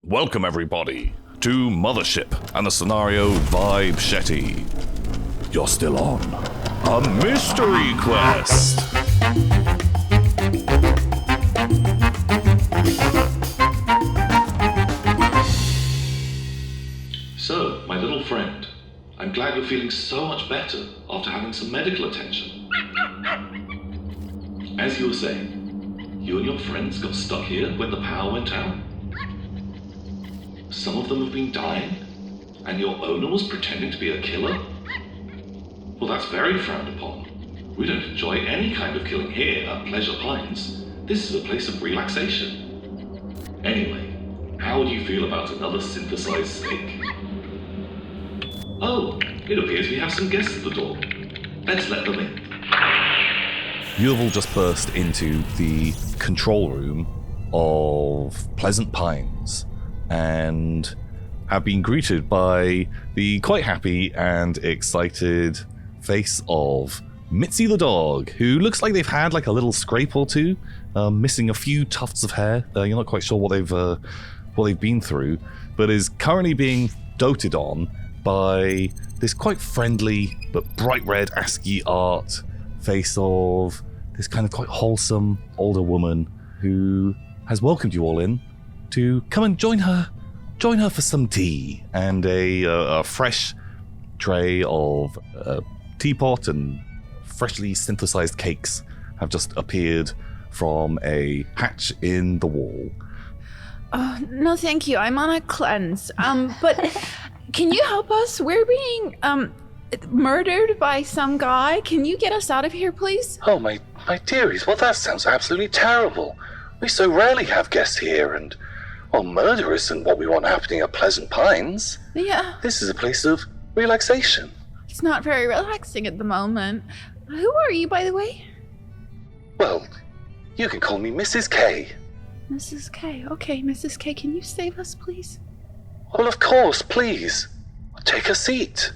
Welcome everybody to Mothership and the scenario Vibechete. You're still on a mystery quest. So, my little friend, I'm glad you're feeling so much better after having some medical attention. As you were saying, you and your friends got stuck here when the power went out. Some of them have been dying, and your owner was pretending to be a killer? Well, that's very frowned upon. We don't enjoy any kind of killing here at Pleasure Pines. This is a place of relaxation. Anyway, how would you feel about another synthesized steak? Oh, it appears we have some guests at the door. Let's let them in. You have all just burst into the control room of Pleasant Pines and have been greeted by the quite happy and excited face of Mitsy the dog, who looks like they've had like a little scrape or two, missing a few tufts of hair. You're not quite sure what they've been through, but is currently being doted on by this quite friendly but bright red ASCII art face of this kind of quite wholesome older woman who has welcomed you all in to come and join her for some tea, and a fresh tray of teapot and freshly synthesized cakes have just appeared from a hatch in the wall. No thank you, I'm on a cleanse. But can you help us? We're being murdered by some guy. Can you get us out of here, please? Oh, my dearies, well, that sounds absolutely terrible. We so rarely have guests here, and, well, murder isn't what we want happening at Pleasant Pines. Yeah. This is a place of relaxation. It's not very relaxing at the moment. Who are you, by the way? Well, you can call me Mrs. K. Mrs. K. Okay, Mrs. K, can you save us, please? Well, of course, please. Take a seat.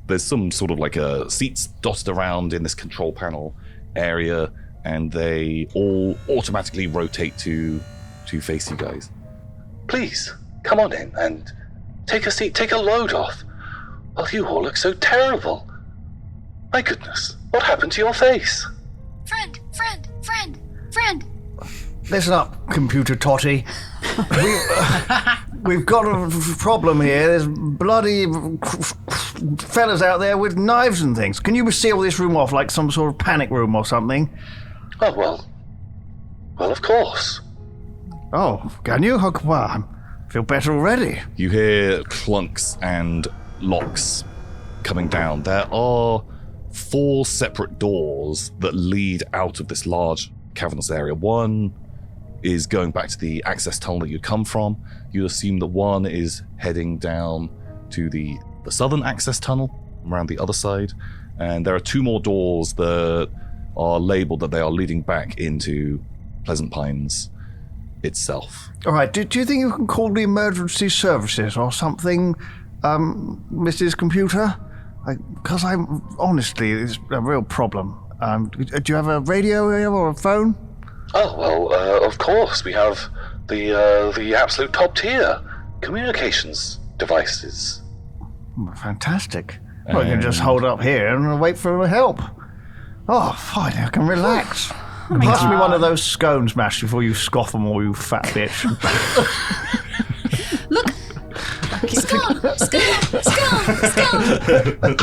There's some sort of like seats dotted around in this control panel area, and they all automatically rotate to face you guys. Please, come on in and take a seat, take a load off. Well, you all look so terrible. My goodness, what happened to your face? Friend. Listen up, computer totty. We've got a problem here. There's bloody fellas out there with knives and things. Can you seal this room off like some sort of panic room or something? Oh, well, of course. Oh, can you? Oh, well, I feel better already. You hear clunks and locks coming down. There are 4 separate doors that lead out of this large cavernous area. One is going back to the access tunnel that you'd come from. You assume that one is heading down to the southern access tunnel around the other side. And there are 2 more doors that are labeled that they are leading back into Pleasant Pines itself. All right, do you think you can call the emergency services or something, Mrs. Computer? Because honestly, it's a real problem. Do you have a radio here or a phone? Oh, well, of course. We have the absolute top tier communications devices. Fantastic. Well, you can just hold up here and wait for help. Oh, fine, I can relax. Pass me one of those scones, Mash, before you scoff them all, you fat bitch. Look! Scone!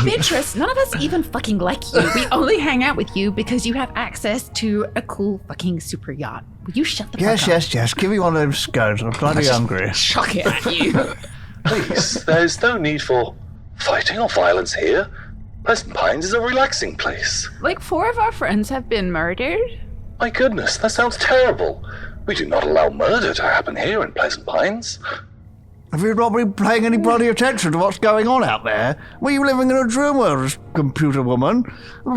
Beatrice, none of us even fucking like you. We only hang out with you because you have access to a cool fucking super yacht. Will you shut the fuck up? Yes. Give me one of those scones. I'm bloody hungry. Chuck it at you. Please, there's no need for fighting or violence here. Pleasant Pines is a relaxing place. Like 4 of our friends have been murdered. My goodness, that sounds terrible. We do not allow murder to happen here in Pleasant Pines. Have you not been paying any bloody attention to what's going on out there? Were you living in a dream world, computer woman?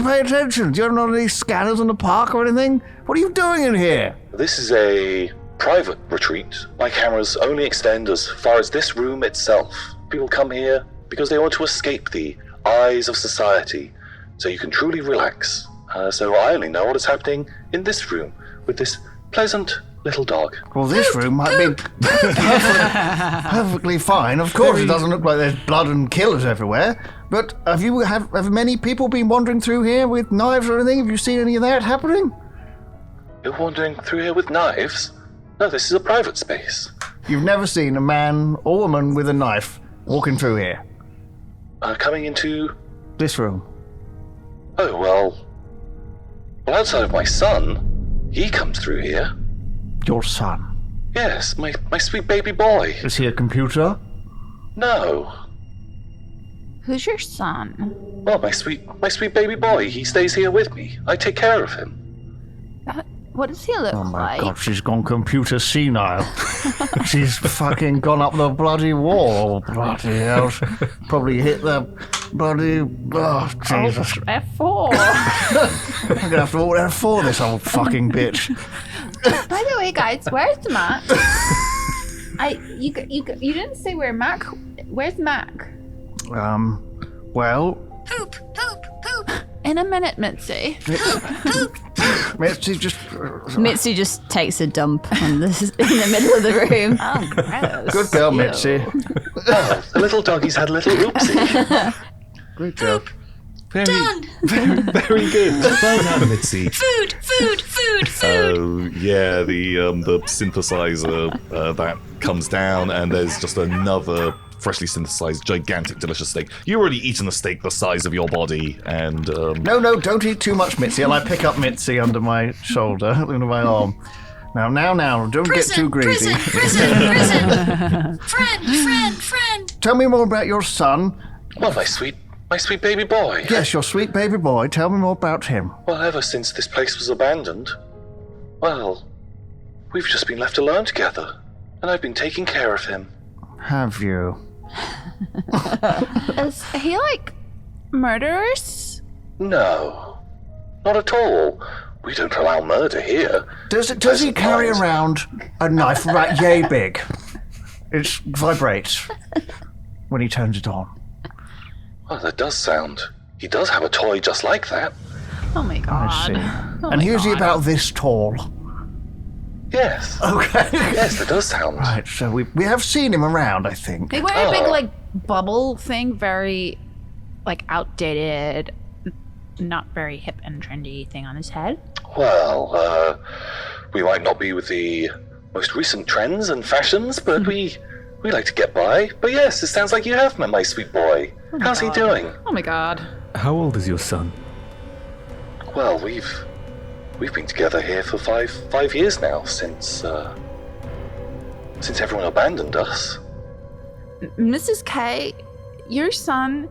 Pay attention. Do you have any scanners in the park or anything? What are you doing in here? This is a private retreat. My cameras only extend as far as this room itself. People come here because they want to escape the eyes of society, so you can truly relax. So I only know what is happening in this room with this pleasant little dog. Well, this room might be perfectly fine. Of course, it doesn't look like there's blood and killers everywhere. But have many people been wandering through here with knives or anything? Have you seen any of that happening? You're wandering through here with knives? No, this is a private space. You've never seen a man or woman with a knife walking through here? Coming into... This room. Oh, well, outside of my son, he comes through here. Your son? Yes, my sweet baby boy. Is he a computer? No. Who's your son? Well, my sweet baby boy. He stays here with me. I take care of him. What does he look Oh my like? god, she's gone computer senile. She's fucking gone up the bloody wall. Bloody hell. Probably hit the bloody... Oh, Jesus. F4. I'm gonna have to walk there for this old fucking bitch. By the way, guys, where's Mac? You didn't say where Mac. Where's Mac? Well... Poop, poop, poop. In a minute, Mitsy. Mitzi just... Mitsy just takes a dump in the middle of the room. Oh, gross. Good girl, Ew. Mitzi. Oh, the little doggy's had a little oopsie. Good girl. Done. Very good. Well done, Mitsy. Food, food, food, food. So yeah, the synthesizer that comes down, and there's just another freshly synthesized, gigantic, delicious steak. You've already eaten a steak the size of your body, and No, don't eat too much, Mitzi. And I pick up Mitzi under my shoulder, under my arm. Now, don't get too greedy. Prison. Friend. Tell me more about your son. Well, my sweet baby boy. Yes, your sweet baby boy. Tell me more about him. Well, ever since this place was abandoned, well, we've just been left alone together, and I've been taking care of him. Have you? Is he like murderous? No, not at all. We don't allow murder here. Does he Pleasant carry minds. around a knife right yay big? It vibrates when he turns it on. Well, that does sound. He does have a toy just like that. Oh my god. I see. Oh And my here's he God. about this tall. Yes. Okay. Yes, that does sound. Right, so we have seen him around, I think. They wear a big Oh. like bubble thing, very like outdated, not very hip and trendy thing on his head. Well, we might not be with the most recent trends and fashions, but we like to get by. But yes, it sounds like you have met my sweet boy. How's he doing? Oh my god. How old is your son? Well, we've been together here for five years now, since everyone abandoned us. Mrs. K, your son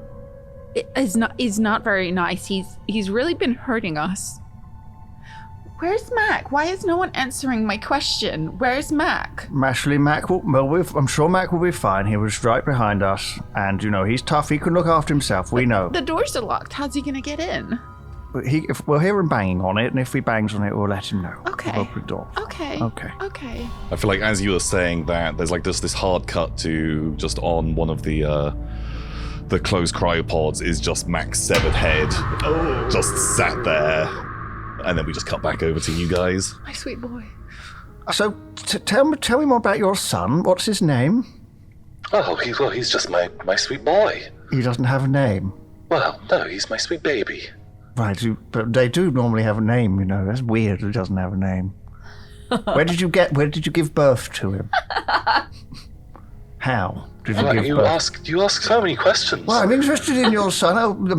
is not very nice. He's really been hurting us. Where's Mac? Why is no one answering my question? Where's Mac? Actually, I'm sure Mac will be fine. He was right behind us. And, he's tough. He can look after himself. We know. The doors are locked. How's he gonna get in? But we'll hear him banging on it, and if he bangs on it, we'll let him know. Okay. We'll open the door. Okay. Okay. I feel like as you were saying that, there's like this hard cut to just on one of the closed cryopods is just Mac's severed head, just sat there, and then we just cut back over to you guys. My sweet boy. So, tell me more about your son. What's his name? Oh, he's just my sweet boy. He doesn't have a name. Well, no, he's my sweet baby. Right, but they do normally have a name, That's weird. He doesn't have a name. Where did you give birth to him? How did you Well, give you birth? ask so many questions. Well, I'm interested in your son.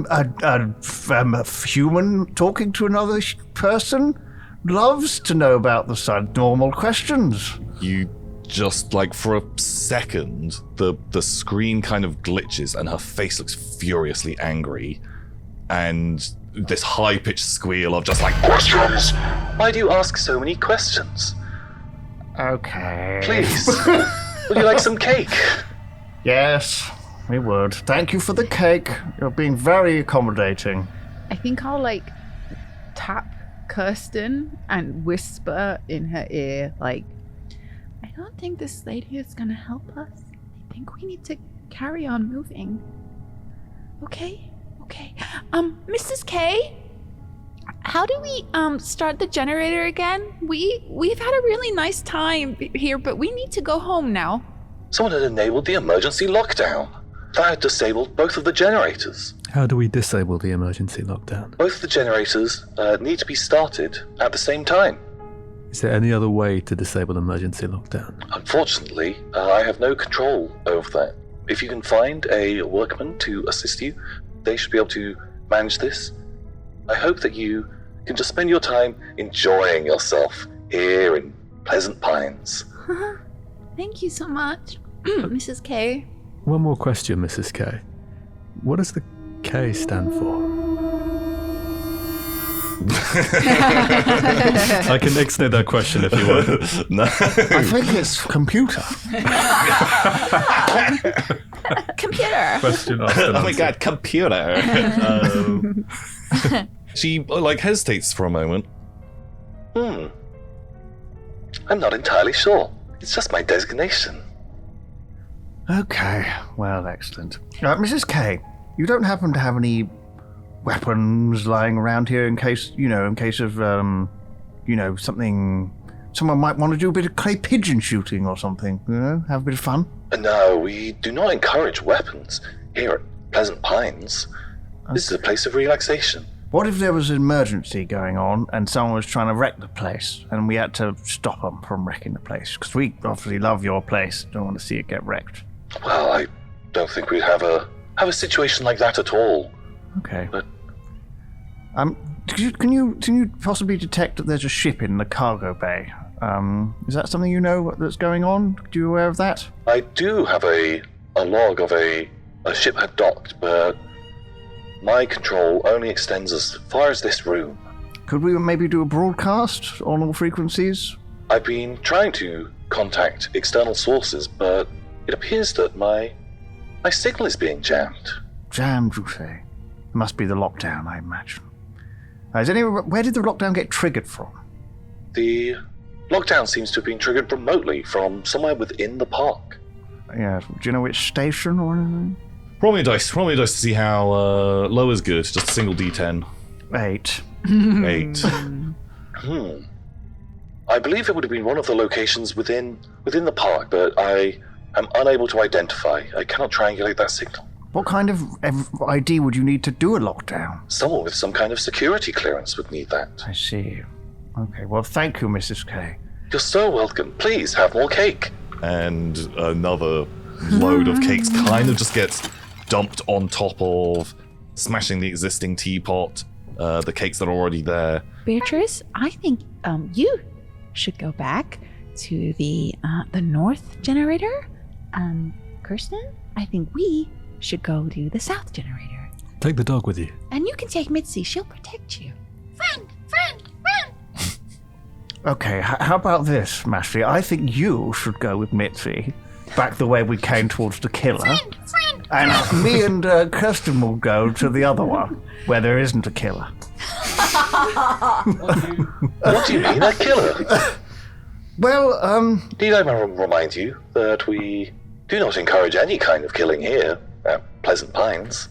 A human talking to another person loves to know about the son. Normal questions. You just like for a second, the screen kind of glitches and her face looks furiously angry, and this high-pitched squeal of just like questions. Why do you ask so many questions? Okay. Please, would you like some cake? Yes, we would. Thank you for the cake. You're being very accommodating. I think I'll like tap Kirsten and whisper in her ear, like, I don't think this lady is gonna help us. I think we need to carry on moving. Okay. Mrs. K? How do we start the generator again? We've had a really nice time here, but we need to go home now. Someone had enabled the emergency lockdown. That had disabled both of the generators. How do we disable the emergency lockdown? Both the generators need to be started at the same time. Is there any other way to disable emergency lockdown? Unfortunately, I have no control over that. If you can find a workman to assist you, they should be able to manage this. I hope that you can just spend your time enjoying yourself here in Pleasant Pines. Thank you so much, Mrs. K. One more question, Mrs. K. What does the K stand for? I can extend that question if you want. No. I think it's computer. Computer. Question asked and Oh my answered. god, computer. She hesitates for a moment. I'm not entirely sure. It's just my designation. Okay, well, excellent. Mrs. K, you don't happen to have any weapons lying around here in case of, something... Someone might want to do a bit of clay pigeon shooting or something, have a bit of fun? No, we do not encourage weapons here at Pleasant Pines. This is a place of relaxation. What if there was an emergency going on and someone was trying to wreck the place and we had to stop them from wrecking the place? Because we obviously love your place, don't want to see it get wrecked. Well, I don't think we'd have a situation like that at all. Okay. But can you possibly detect that there's a ship in the cargo bay? Is that something you know that's going on? Are you aware of that? I do have a log of a ship had docked, but my control only extends as far as this room. Could we maybe do a broadcast on all frequencies? I've been trying to contact external sources, but it appears that my signal is being jammed. Jammed, you say? It must be the lockdown, I imagine. Where did the lockdown get triggered from? The lockdown seems to have been triggered remotely from somewhere within the park. Yeah, do you know which station or anything? Roll me a dice to see how low is good. Just a single D10. 8. 8. I believe it would have been one of the locations within the park, but I am unable to identify. I cannot triangulate that signal. What kind of ID would you need to do a lockdown? Someone with some kind of security clearance would need that. I see. Okay, well, thank you, Mrs. K. You're so welcome. Please have more cake. And another load of cakes kind of just gets dumped on top of, smashing the existing teapot, the cakes that are already there. Beatrice, I think you should go back to the north generator. Kirsten, I think we should go to the south generator. Take the dog with you. And you can take Mitsy. She'll protect you. Friend. Okay, how about this, Mashley? I think you should go with Mitsy back the way we came towards the killer. Friend. And me and Kirsten will go to the other one, where there isn't a killer. What do you mean, a killer? Well, Need I remind you that we do not encourage any kind of killing here at Pleasant Pines?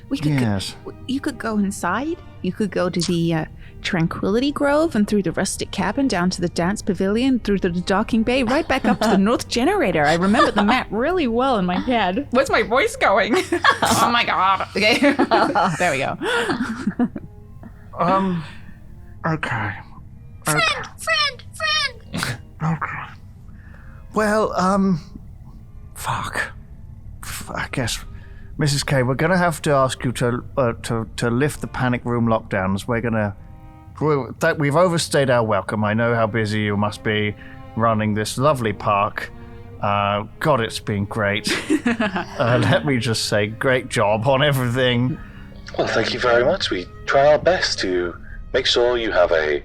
We could yes. You could go inside. You could go to the Tranquility Grove and through the rustic cabin down to the dance pavilion, through the docking bay, right back up to the north generator. I remember the map really well in my head. What's my voice going? Oh my god. Okay. There we go. Okay. Friend. Okay. Well, fuck. I guess, Mrs. K, we're gonna have to ask you to lift the panic room lockdowns. We've overstayed our welcome. I know how busy you must be running this lovely park. God, it's been great. Let me just say, great job on everything. Well, thank you very much. We try our best to make sure you have a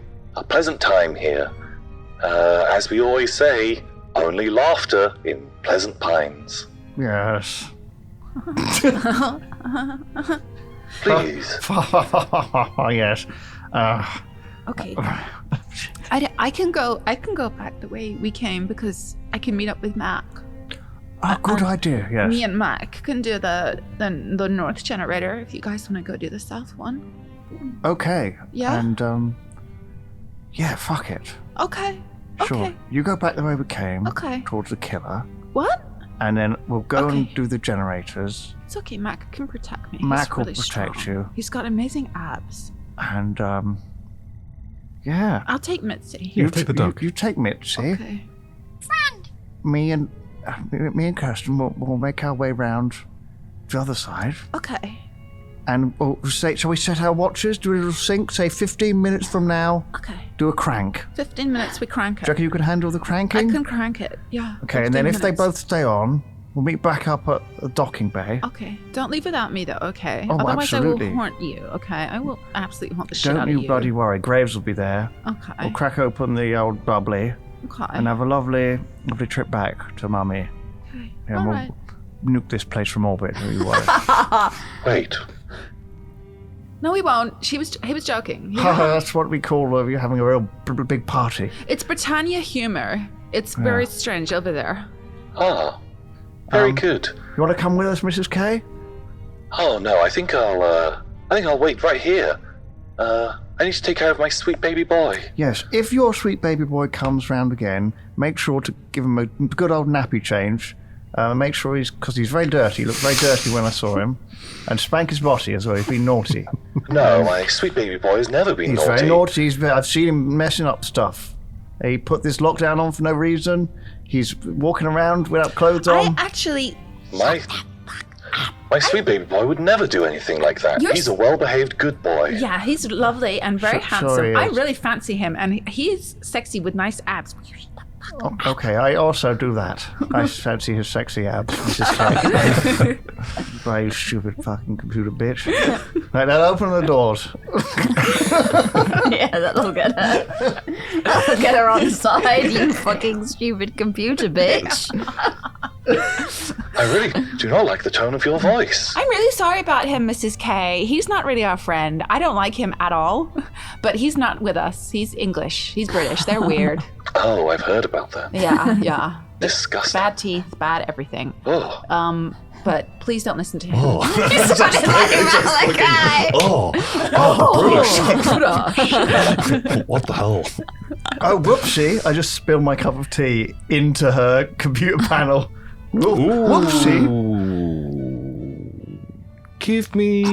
pleasant time here. As we always say, only laughter in Pleasant Pines. Yes. Please. Yes. Okay. I can go back the way we came because I can meet up with Mac. Good idea, yes. Me and Mac can do the north generator if you guys want to go do the south one. Okay. Yeah? And, yeah, fuck it. Okay. Sure. Okay. You go back the way we came. Okay. Towards the killer. What? And then we'll go and Okay. do the generators. It's okay. Mac can protect me. Mac He's will really protect strong. you. He's got amazing abs. And, yeah. I'll take Mitsy. Yeah, take the dog. You take Mitsy. Okay. Friend. Me and Kirsten will make our way round the other side. Okay. And shall we set our watches? Do a little sync? Say 15 minutes from now. Okay. Do a crank. 15 minutes, we crank Do you it. reckon you can handle the I cranking? can crank it. Yeah. Okay, and then 15 if they minutes. both stay on, we'll meet back up at the docking bay. Okay. Don't leave without me, though, okay? Oh, Otherwise, absolutely. I will haunt you, okay? I will absolutely haunt the shit out Don't of you you. bloody worry. Graves will be there. Okay. We'll crack open the old bubbly Okay. and have a lovely trip back to Mummy. Okay. And All we'll right. nuke this place from orbit. Don't you worry. Wait, No, we won't. He was joking. You know? That's what we call you having a real big party. It's Britannia humor. It's very strange over there. very good. You want to come with us, Mrs. K? Oh no, I think I'll wait right here. I need to take care of my sweet baby boy. Yes. If your sweet baby boy comes round again, make sure to give him a good old nappy change. Make sure because he's very dirty. He looked very dirty when I saw him. And spank his botty as well. He's been naughty. No, my sweet baby boy has never been He's naughty. very naughty. I've seen him messing up stuff. He put this lockdown on for no reason. He's walking around without clothes I on. actually... My sweet baby boy would never do anything like that. You're He's a well-behaved good boy. Yeah, he's lovely and very handsome. sorry, I yes. really fancy him, and he's sexy with nice abs. Oh, okay, I also do that. I fancy his sexy abs, Mrs. K. Why, you stupid fucking computer bitch. Right, now open the doors. Yeah, that'll get her. That'll get her on side, you fucking stupid computer bitch. I really do not like the tone of your voice. I'm really sorry about him, Mrs. K. He's not really our friend. I don't like him at all, but he's not with us. He's English. He's British. They're weird. Oh, I've heard about that. Yeah. Disgusting. Bad teeth, bad everything. Oh. But please don't listen to him. He's trying to talk about that guy. What the hell? Oh, whoopsie. I just spilled my cup of tea into her computer panel. Whoopsie. Ooh. Give me.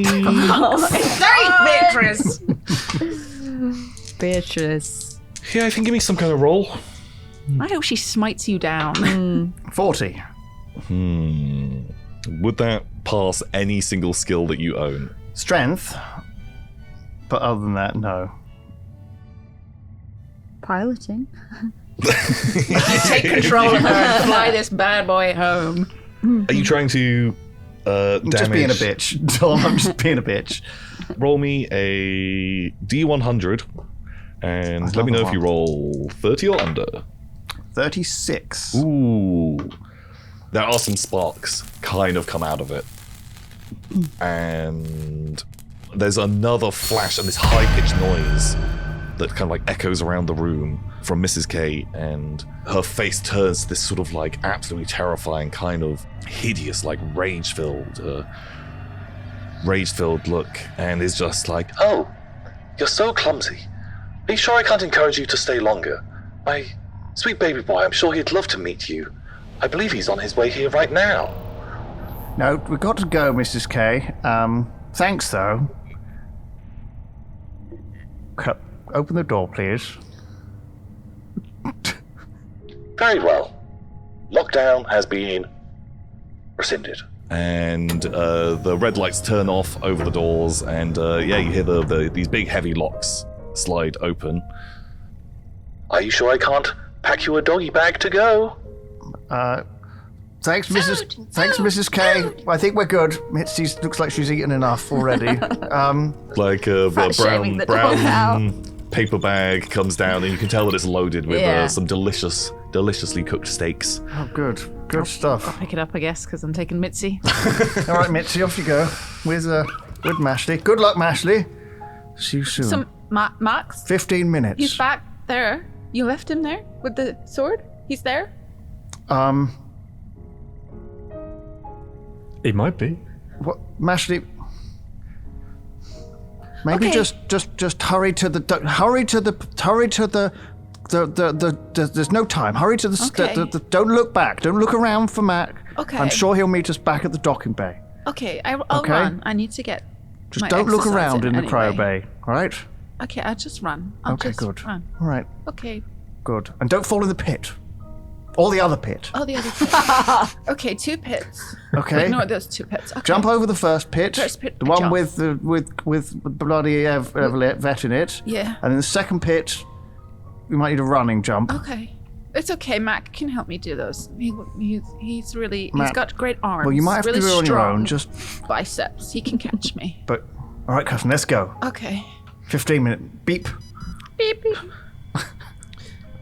Beatrice. Beatrice. Yeah, I think give me some kind of roll. I hope she smites you down. 40. Would that pass any single skill that you own? Strength. But other than that, no. Piloting. Take control of her and fly this bad boy home. Are you trying to damage? Just being a bitch. Tom, I'm just being a bitch. Roll me a D100, and That's let me know another if you one. roll 30 or under. 36. Ooh. There are some sparks kind of come out of it. And there's another flash and this high-pitched noise that kind of like echoes around the room from Mrs. K, and her face turns to this sort of like absolutely terrifying kind of hideous, like rage-filled look, and is just like, Oh, you're so clumsy. Are you sure I can't encourage you to stay longer? My sweet baby boy, I'm sure he'd love to meet you. I believe he's on his way here right now. No, we've got to go, Mrs. K. Thanks, though. Open the door, please. Very well. Lockdown has been rescinded. and the red lights turn off over the doors, and you hear these big heavy locks slide open. Are you sure I can't pack you a doggy bag to go? Thanks, Mrs. K. I think we're good. Mitzi looks like she's eaten enough already. Like a Fat-shaming the dog brown paper bag comes down, and you can tell that it's loaded with some deliciously cooked steaks. Oh, good. Good stuff. Pick it up, I guess, because I'm taking Mitsy. All right, Mitzi, off you go with Mashley. Good luck, Mashley. See you soon. So, Max, 15 minutes. he's back there. You left him there with the sword? He's there? It might be. What, Mashley? Maybe Okay. just hurry to the there's no time. Hurry to Okay. don't look back. Don't look around for Mac. Okay. I'm sure he'll meet us back at the docking bay. Okay, I'll Okay. run. I need to get. Just my don't look exercise around in the cryo anyway. bay. All right? Okay, I'll just run. I'll Okay, just good. run. All right, Okay. good. And don't fall in the pit. Or the other pit. Oh, the other pit. Okay, 2 pits. Okay. Ignore those 2 pits. Okay. Jump over the first pit. First pit, The one jump. with bloody vet in it. Yeah. And in the second pit, we might need a running jump. Okay. It's okay. Mac can help me do those. He's really. Mac, he's got great arms. Well, you might have really to do it on your strong own. Just. biceps. He can catch me. But all right, cousin, let's go. Okay. 15-minute beep. Beep beep.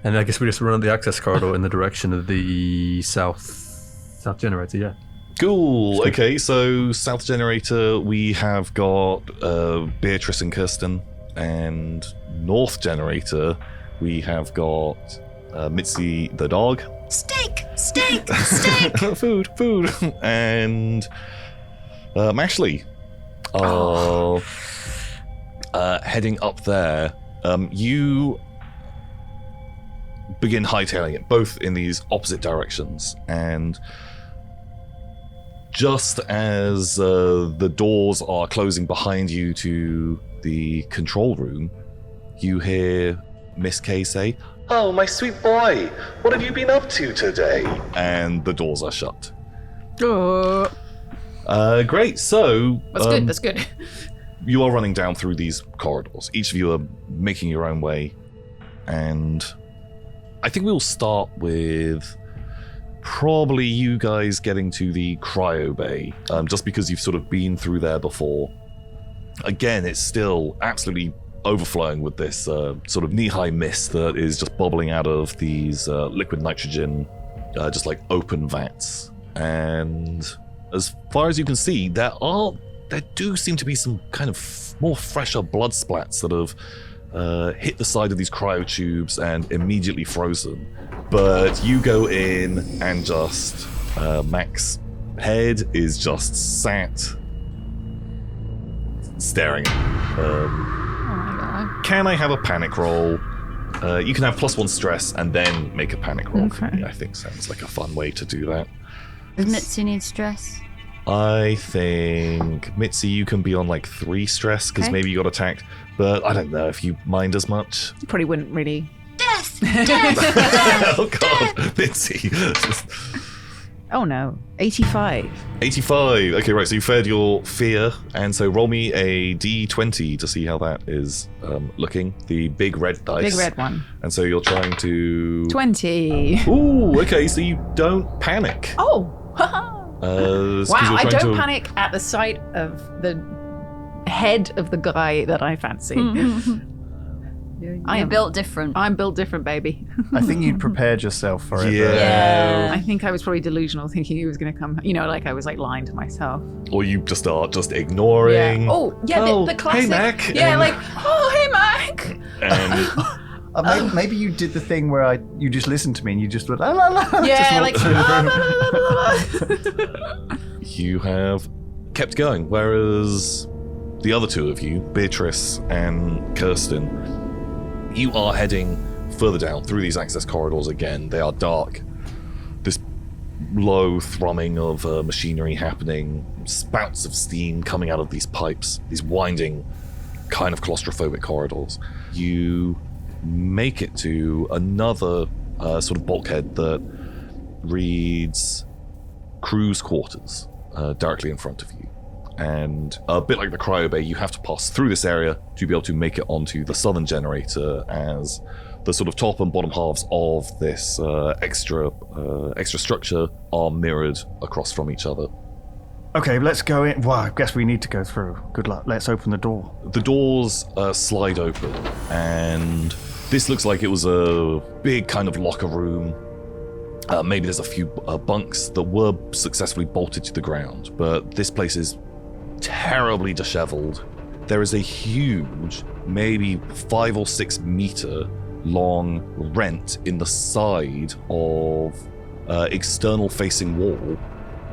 And I guess we just run up the access corridor in the direction of the south generator, yeah. Cool. Okay, so South Generator, we have got Beatrice and Kirsten, and North Generator, we have got Mitsy the dog. Steak! Steak! Steak! food, and Mashley are heading up there. You begin hightailing it, both in these opposite directions, and just as the doors are closing behind you to the control room, you hear Miss K say, Oh, my sweet boy, what have you been up to today? and the doors are shut. Oh, Great, so that's good. That's good. you are running down through these corridors. Each of you are making your own way, and I think we'll start with probably you guys getting to the cryo bay, just because you've sort of been through there before. Again, it's still absolutely overflowing with this sort of knee-high mist that is just bubbling out of these liquid nitrogen, just like open vats. And as far as you can see, there do seem to be some kind of more fresher blood splats that have hit the side of these cryo tubes and immediately frozen. But you go in and just Mac's head is just sat staring. Oh my god. Can I have a panic roll? You can have +1 stress and then make a panic roll for Okay. me. I think sounds like a fun way to do that. Does Mitsy need stress? I think Mitsy, you can be on like 3 stress because Okay. maybe you got attacked, but I don't know if you mind as much. You probably wouldn't really. Death! Death! Oh god, Mitsy. Oh no. 85. 85. Okay, right. So you fared your fear, and so roll me a d20 to see how that is looking. The big red dice. Big red one. And so you're trying to. 20. Ooh. Okay. So you don't panic. Oh. 'Cause Wow, you're I trying don't to- panic at the sight of the head of the guy that I fancy. You're built different. I'm built different, baby. I think you'd prepared yourself for it. Yeah. I think I was probably delusional, thinking he was going to come. You know, like I was like lying to myself. Or you just start just ignoring. Yeah. Oh, yeah, Oh, the classic. hey, Mac. Yeah, And- like, oh, hey, Mac. And Maybe you did the thing where you just listened to me and you just went la la la. Yeah, like. you have kept going, whereas the other two of you, Beatrice and Kirsten, you are heading further down through these access corridors again. They are dark. This low thrumming of machinery happening, spouts of steam coming out of these pipes, these winding, kind of claustrophobic corridors. You make it to another sort of bulkhead that reads crew's quarters directly in front of you. And a bit like the cryo bay, you have to pass through this area to be able to make it onto the southern generator, as the sort of top and bottom halves of this extra structure are mirrored across from each other. Okay, let's go in. Well, I guess we need to go through. Good luck. Let's open the door. The doors slide open, and this looks like it was a big kind of locker room. Maybe there's a few bunks that were successfully bolted to the ground, but this place is terribly disheveled. There is a huge, maybe 5 or 6 meter long rent in the side of external facing wall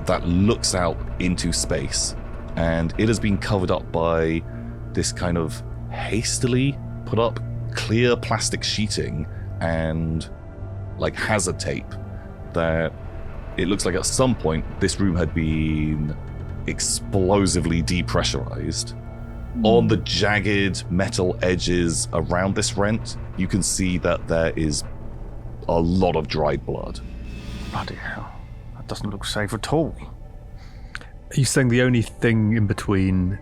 that looks out into space, and it has been covered up by this kind of hastily put up clear plastic sheeting and like hazard tape that it looks like at some point this room had been explosively depressurized. On the jagged metal edges around this rent, you can see that there is a lot of dried blood. Bloody hell. That doesn't look safe at all. Are you saying the only thing in between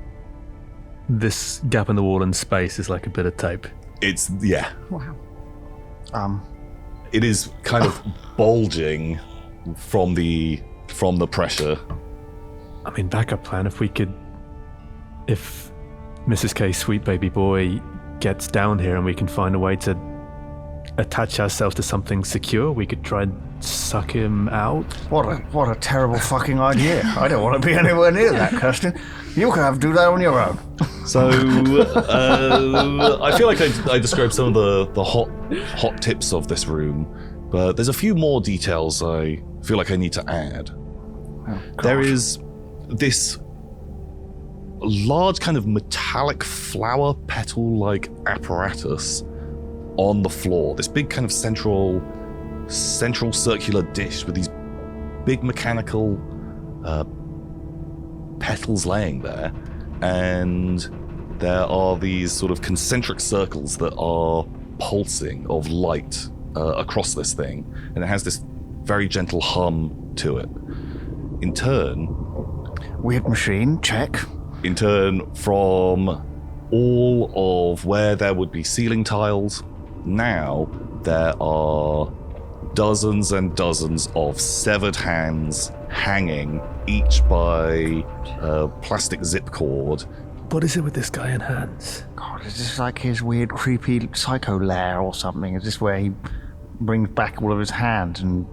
this gap in the wall and space is like a bit of tape? It's, yeah. Wow. It is kind of bulging from the pressure. I mean, backup plan, if Mrs. K's sweet baby boy gets down here and we can find a way to attach ourselves to something secure, we could try and suck him out. What a terrible fucking idea. I don't want to be anywhere near that, Kirsten. You can have to do that on your own. So, I feel like I described some of the hot tips of this room, but there's a few more details I feel like I need to add. Oh, there is this large kind of metallic flower petal-like apparatus on the floor. This big kind of central circular dish with these big mechanical petals laying there, and there are these sort of concentric circles that are pulsing of light across this thing, and it has this very gentle hum to it. In turn, weird machine, check. In turn, from all of where there would be ceiling tiles, now there are dozens and dozens of severed hands hanging, each by a plastic zip cord. What is it with this guy in hands? God, is this like his weird, creepy psycho lair or something? Is this where he brings back all of his hands and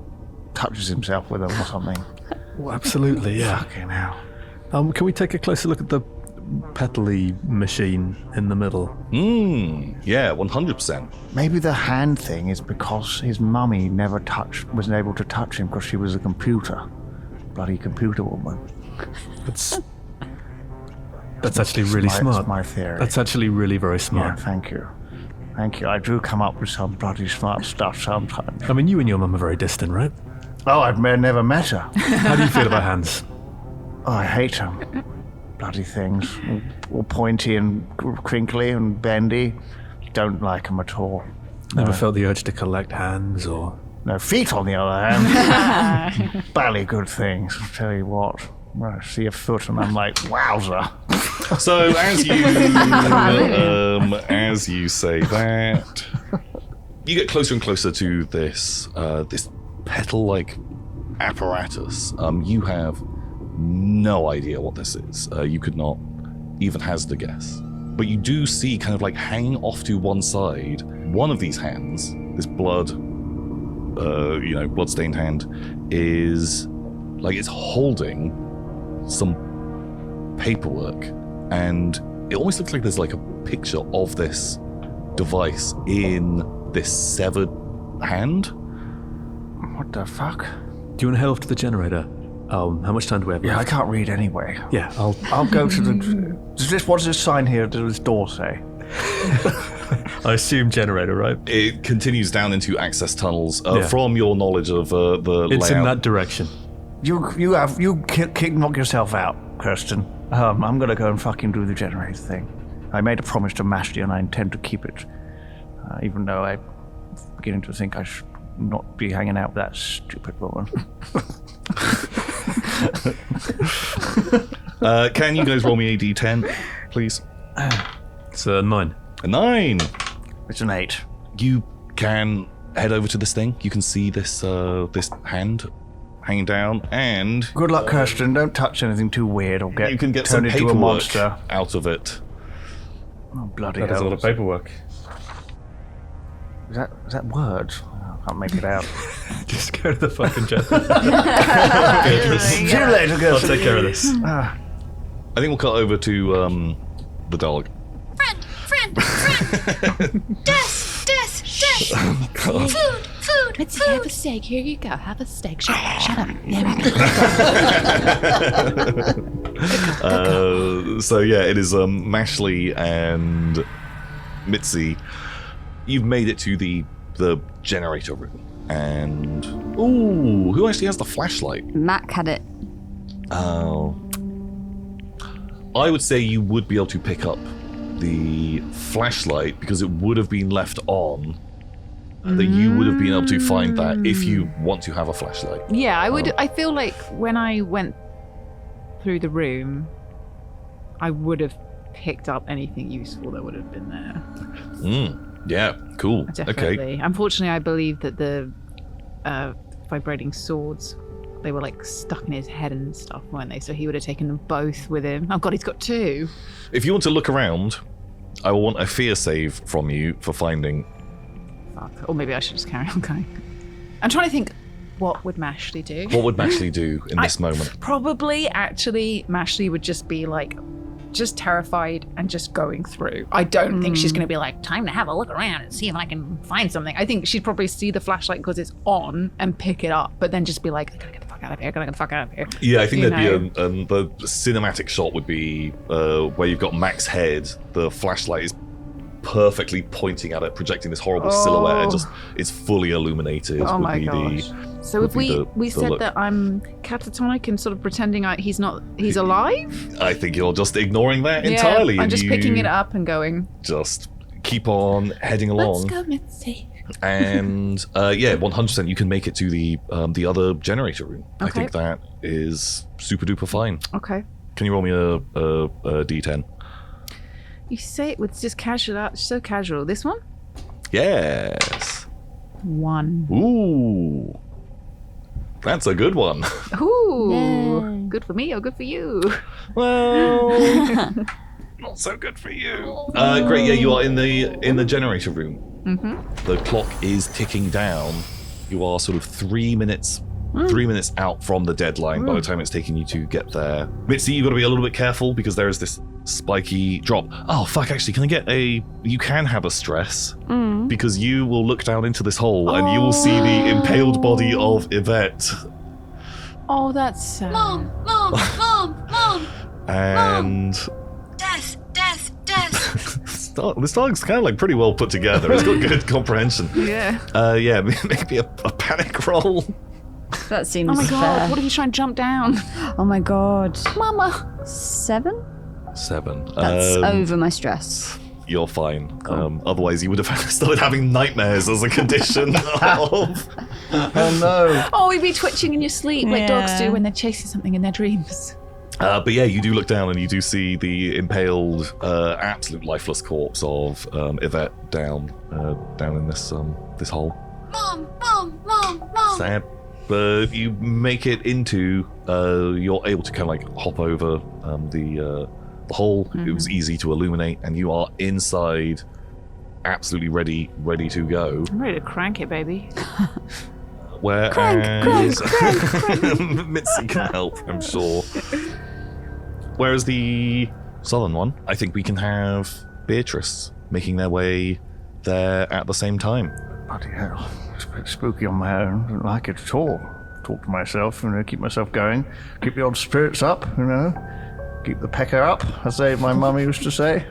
touches himself with them or something? Well, absolutely, yeah. Fucking hell. Can we take a closer look at the petally machine in the middle? Yeah, 100%. Maybe the hand thing is because his mummy never wasn't able to touch him because she was a computer. Bloody computer woman. That's actually really smart. That's my theory. That's actually really very Yeah, smart. thank you. Thank you. I do come up with some bloody smart stuff sometimes. I mean, you and your mum are very distant, right? Oh, I've never met her. How do you feel about hands? Oh, I hate them. Bloody things. All pointy and crinkly and bendy. Don't like them at all. Never felt the urge to collect hands or... No, feet on the other hand. Bally good things, I'll tell you what. I see a foot and I'm like, wowzer. So as you say that, you get closer and closer to this petal-like apparatus. You have no idea what this is. You could not even hazard a guess. But you do see kind of like hanging off to one side, one of these hands, this blood-stained hand, is like it's holding some paperwork, and it almost looks like there's like a picture of this device in this severed hand. What the fuck? Do you want to head off to the generator? How much time do we have Yeah, I left? can't read anyway. Yeah, I'll go to the... What does this sign here, does this door say? I assume generator, right? It continues down into access tunnels. Yeah. From your knowledge of the It's layout. in that direction. You knock yourself out, Kirsten. I'm gonna go and fucking do the generator thing. I made a promise to Mashti and I intend to keep it. Even though I'm beginning to think I should not be hanging out with that stupid woman. Can you guys roll me a d10, please? It's a 9. A 9. It's an 8. You can head over to this thing. You can see this hand hanging down, and Good luck, Kirsten. Don't touch anything too weird or you can get some turned into a paperwork monster. out of it. Oh, bloody That is a hell. lot of paperwork. Is that words? I can't make it out. Just go to the fucking generator. See you later, I'll Kirsten. take care of this. I think we'll cut over to the dog. Friend! Death! Food, Mitsy, have a steak. Here you go. Have a steak. Shut up. There we go. So yeah, it is Mashley and Mitsy. You've made it to the generator room, and who actually has the flashlight? Mac had it. Oh, I would say you would be able to pick up the flashlight because it would have been left on. That you would have been able to find that if you want to have a flashlight. Yeah, I would. I feel like when I went through the room, I would have picked up anything useful that would have been there. Yeah, cool. Definitely. Okay. Unfortunately, I believe that the vibrating swords, they were like stuck in his head and stuff, weren't they? So he would have taken them both with him. Oh god, he's got two. If you want to look around, I will want a fear save from you for finding. Fuck. Or maybe I should just carry on going. I'm trying to think, what would Mashley do? What would Mashley do in this moment? Probably, actually, Mashley would just be like, just terrified and just going through. I don't think she's going to be like, time to have a look around and see if I can find something. I think she'd probably see the flashlight because it's on and pick it up, but then just be like, I gotta get the fuck out of here, I gotta get the fuck out of here. Yeah, I think You there'd be the cinematic shot would be where you've got Mac's head, the flashlight is perfectly pointing at it, projecting this horrible silhouette, and just it's fully illuminated. Oh would my be gosh. So would if be we the said look. that I'm catatonic and sort of pretending he's alive? I think you're just ignoring that entirely. I'm and just you picking it up and going, Just keep on heading along. let's go, Mitsy. And 100% you can make it to the other generator room. I Okay. think that is super duper fine. Okay. Can you roll me a d10? You say it with just casual, so casual. This one? Yes. 1. Ooh. That's a good one. Ooh. Yay. Good for me or good for you? Well, not so good for you. Great. Yeah, you are in the generator room. Mm-hmm. The clock is ticking down. You are sort of 3 minutes. 3 minutes out from the deadline by the time it's taking you to get there. Mitsy, you've got to be a little bit careful because there is this spiky drop. Oh, fuck, actually, you can have a stress because you will look down into this hole and you will see the impaled body of Yvette. Oh, that's sad. Mom. And Death. this dog's kind of like pretty well put together. It's got good comprehension. Yeah. Maybe a panic roll. That seems Oh my god, fair. what if you try and jump down? Oh my god. Mama. 7? 7. That's over my stress. You're fine. Otherwise, you would have started having nightmares as a condition of. Oh no. Oh, we'd be twitching in your sleep like dogs Yeah. do when they're chasing something in their dreams. But yeah, you do look down and you do see the impaled, absolute lifeless corpse of Yvette down in this hole. Mom. Sad. But you make it into. You're able to kind of like hop over the hole. It was easy to illuminate, and you are inside, absolutely ready to go. I'm ready to crank it, baby. Whereas Crank. Mitsy can help, I'm sure. Whereas the southern one, I think we can have Beatrice making their way there at the same time. Bloody hell. It's a bit spooky on my own. I don't like it at all. Talk to myself, keep myself going. Keep the old spirits up, Keep the pecker up, as my mum used to say.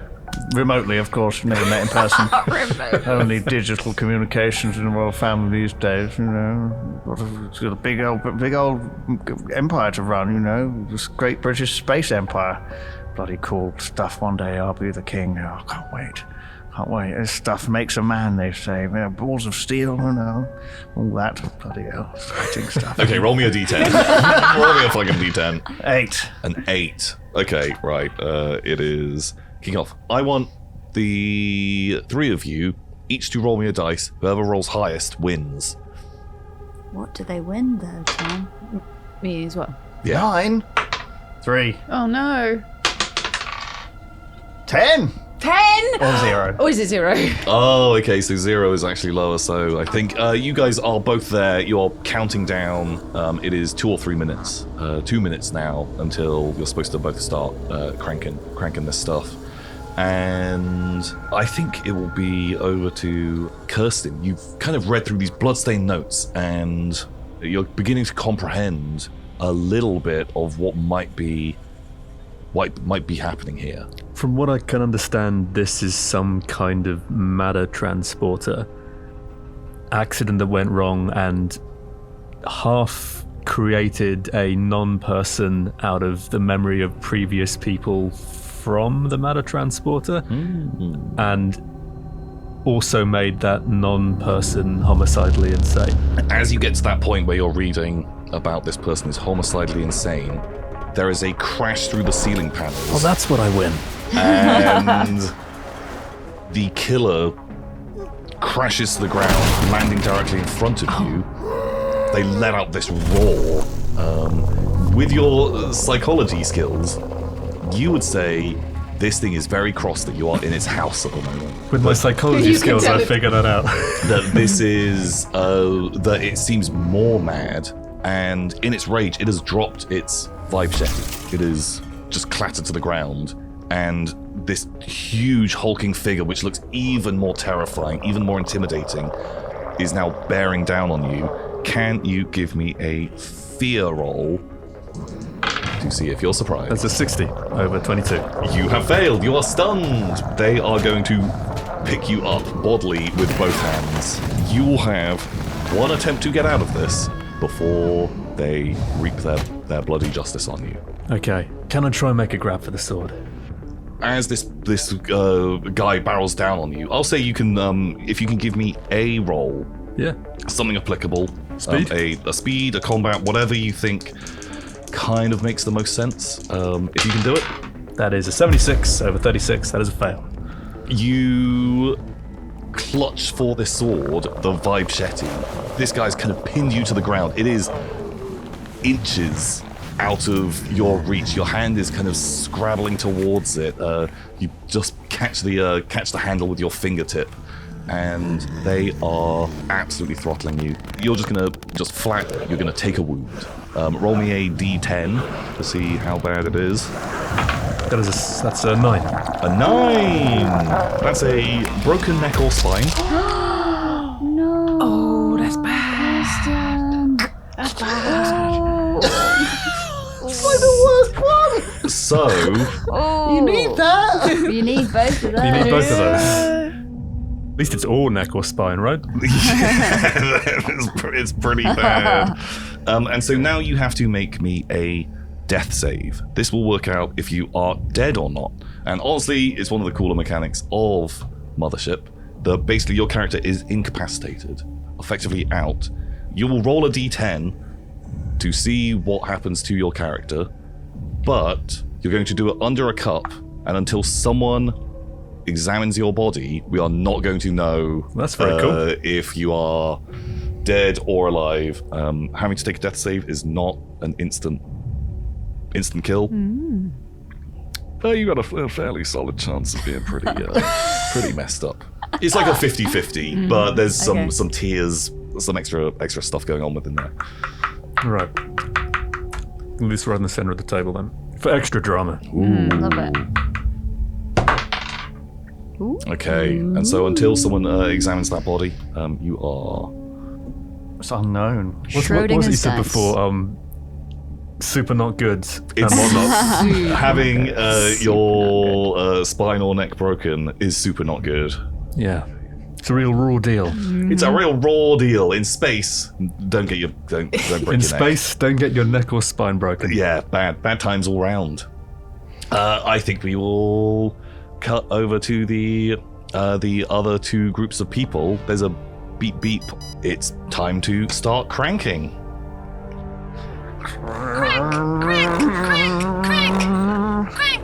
Remotely, of course, never met in person. Only digital communications in the royal family these days, It's got a big old empire to run, This great British space empire. Bloody cool stuff. One day I'll be the king. Oh, I can't wait. This stuff makes a man, they say. Balls of steel, all that. Bloody hell, exciting stuff. Okay, roll me a d10. Roll me a fucking d10. 8. An 8. Okay, right. It is kicking off. I want the 3 of you each to roll me a dice. Whoever rolls highest wins. What do they win though, Tom? Me as well. Yeah. 9. 3. Oh no. 10. 10! Or 0. Or is it 0? Oh, okay, so 0 is actually lower, so I think you guys are both there. You're counting down. It is 2 or 3 minutes. 2 minutes now until you're supposed to both start cranking this stuff. And I think it will be over to Kirsten. You've kind of read through these bloodstained notes, and you're beginning to comprehend a little bit of what might be happening here. From what I can understand, this is some kind of matter transporter accident that went wrong and half created a non-person out of the memory of previous people from the matter transporter, and also made that non-person homicidally insane. As you get to that point where you're reading about this person is homicidally insane, there is a crash through the ceiling panels. Oh, that's what I win. And the killer crashes to the ground, landing directly in front of you. They let out this roar. With your psychology skills, you would say this thing is very cross that you are in its house at the moment. With my psychology skills, I figured that out. That this is, that it seems more mad, and in its rage, it has dropped its Vibechete. It is just clattered to the ground, and this huge hulking figure, which looks even more terrifying, even more intimidating, is now bearing down on you. Can you give me a fear roll to see if you're surprised? That's a 60 over 22. You have failed. You are stunned. They are going to pick you up bodily with both hands. You will have one attempt to get out of this before they reap their bloody justice on you. Okay. Can I try and make a grab for the sword? As this guy barrels down on you, I'll say you can, if you can give me a roll. Yeah. Something applicable. Speed? A speed, a combat, whatever you think kind of makes the most sense. If you can do it. That is a 76 over 36. That is a fail. You clutch for this sword, the Vibechete. This guy's kind of pinned you to the ground. It is inches out of your reach. Your hand is kind of scrabbling towards it. You just catch the handle with your fingertip, and they are absolutely throttling you. You're just flat. You're gonna take a wound. Roll me a D10 to see how bad it is. That's a 9. A 9. That's a broken neck or spine. No. Oh, that's bad. That's bad. It's like the worst one! So, Oh. You need that! You need both of those. You need both of those. At least it's all neck or spine, right? it's pretty bad. And so now you have to make me a death save. This will work out if you are dead or not. And honestly, it's one of the cooler mechanics of Mothership. That basically your character is incapacitated, effectively out. You will roll a d10 to see what happens to your character, but you're going to do it under a cup, and until someone examines your body, we are not going to know That's very cool. if you are dead or alive. Having to take a death save is not an instant kill. You got a fairly solid chance of being pretty messed up. It's like a 50-50, but there's some tears, some extra stuff going on within there. Right. Leave this right in the center of the table then. For extra drama. Love it. Okay, and so until someone examines that body, you are... It's unknown. What was it you said Schrödinger's before? Super not good. It's and having your spine or neck broken is super not good. yeah. It's a real raw deal. It's a real raw deal. In space, don't break In your neck. space, don't get your neck or spine broken. Yeah, bad times all round. I think we will cut over to the other two groups of people. There's a beep beep. It's time to start cranking. Crank, crank, crank,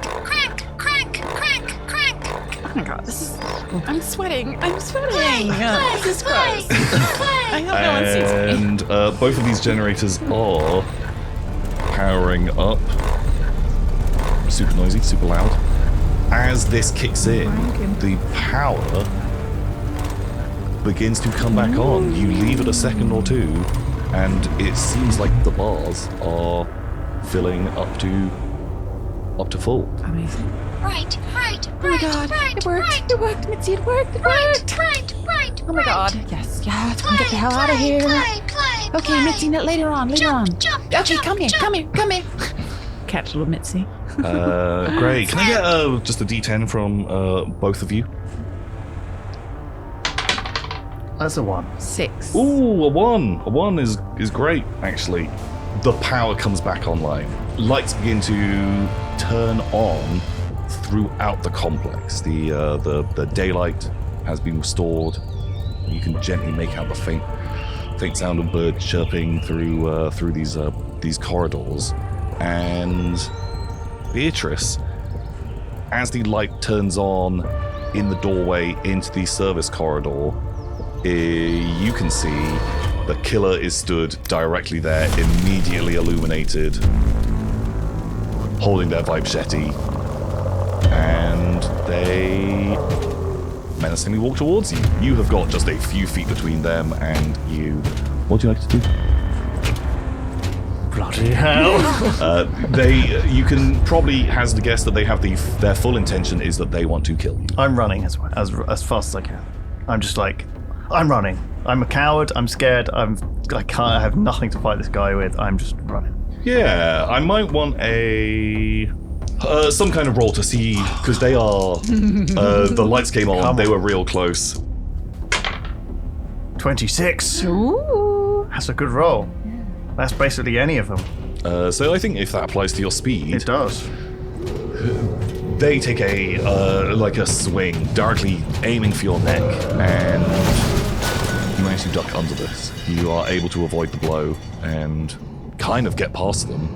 crank, crank, crank, crank, crank, crank. Oh my god, I'm sweating. This is gross. I hope no one sees me. And both of these generators are powering up. Super noisy, super loud. As this kicks in, the power begins to come back on. You leave it a second or two, and it seems like the bars are filling up to full. Amazing. Right. Oh my god, it worked. It worked, Mitsy, it worked. It worked. Right. Oh my god. Yes, let's go get the hell out of here. Play. Okay, Mitsy, later on. Jump. Okay, come here. Catch little Mitsy. Great. Can I get just a D10 from both of you? That's a 1. 6. Ooh, a 1. A 1 is great, actually. The power comes back online. Lights begin to turn on throughout the complex. The daylight has been restored. You can gently make out the faint sound of birds chirping through these corridors. And Beatrice, as the light turns on in the doorway into the service corridor, you can see the killer is stood directly there, immediately illuminated, holding their Vibechete, and they menacingly walk towards you. You have got just a few feet between them and you. What do you like to do? Bloody hell. You can probably hazard a guess that they have their full intention is that they want to kill you. I'm running as fast as I can. I'm just like, I'm running. I'm a coward. I'm scared. I have nothing to fight this guy with. I'm just running. Yeah, I might want a some kind of roll to see, because they are the lights came on. They were real close. 26. Ooh. That's a good roll. That's basically any of them. So I think if that applies to your speed, It does. they take a swing, directly aiming for your neck, and you manage to duck under this. You are able to avoid the blow and kind of get past them.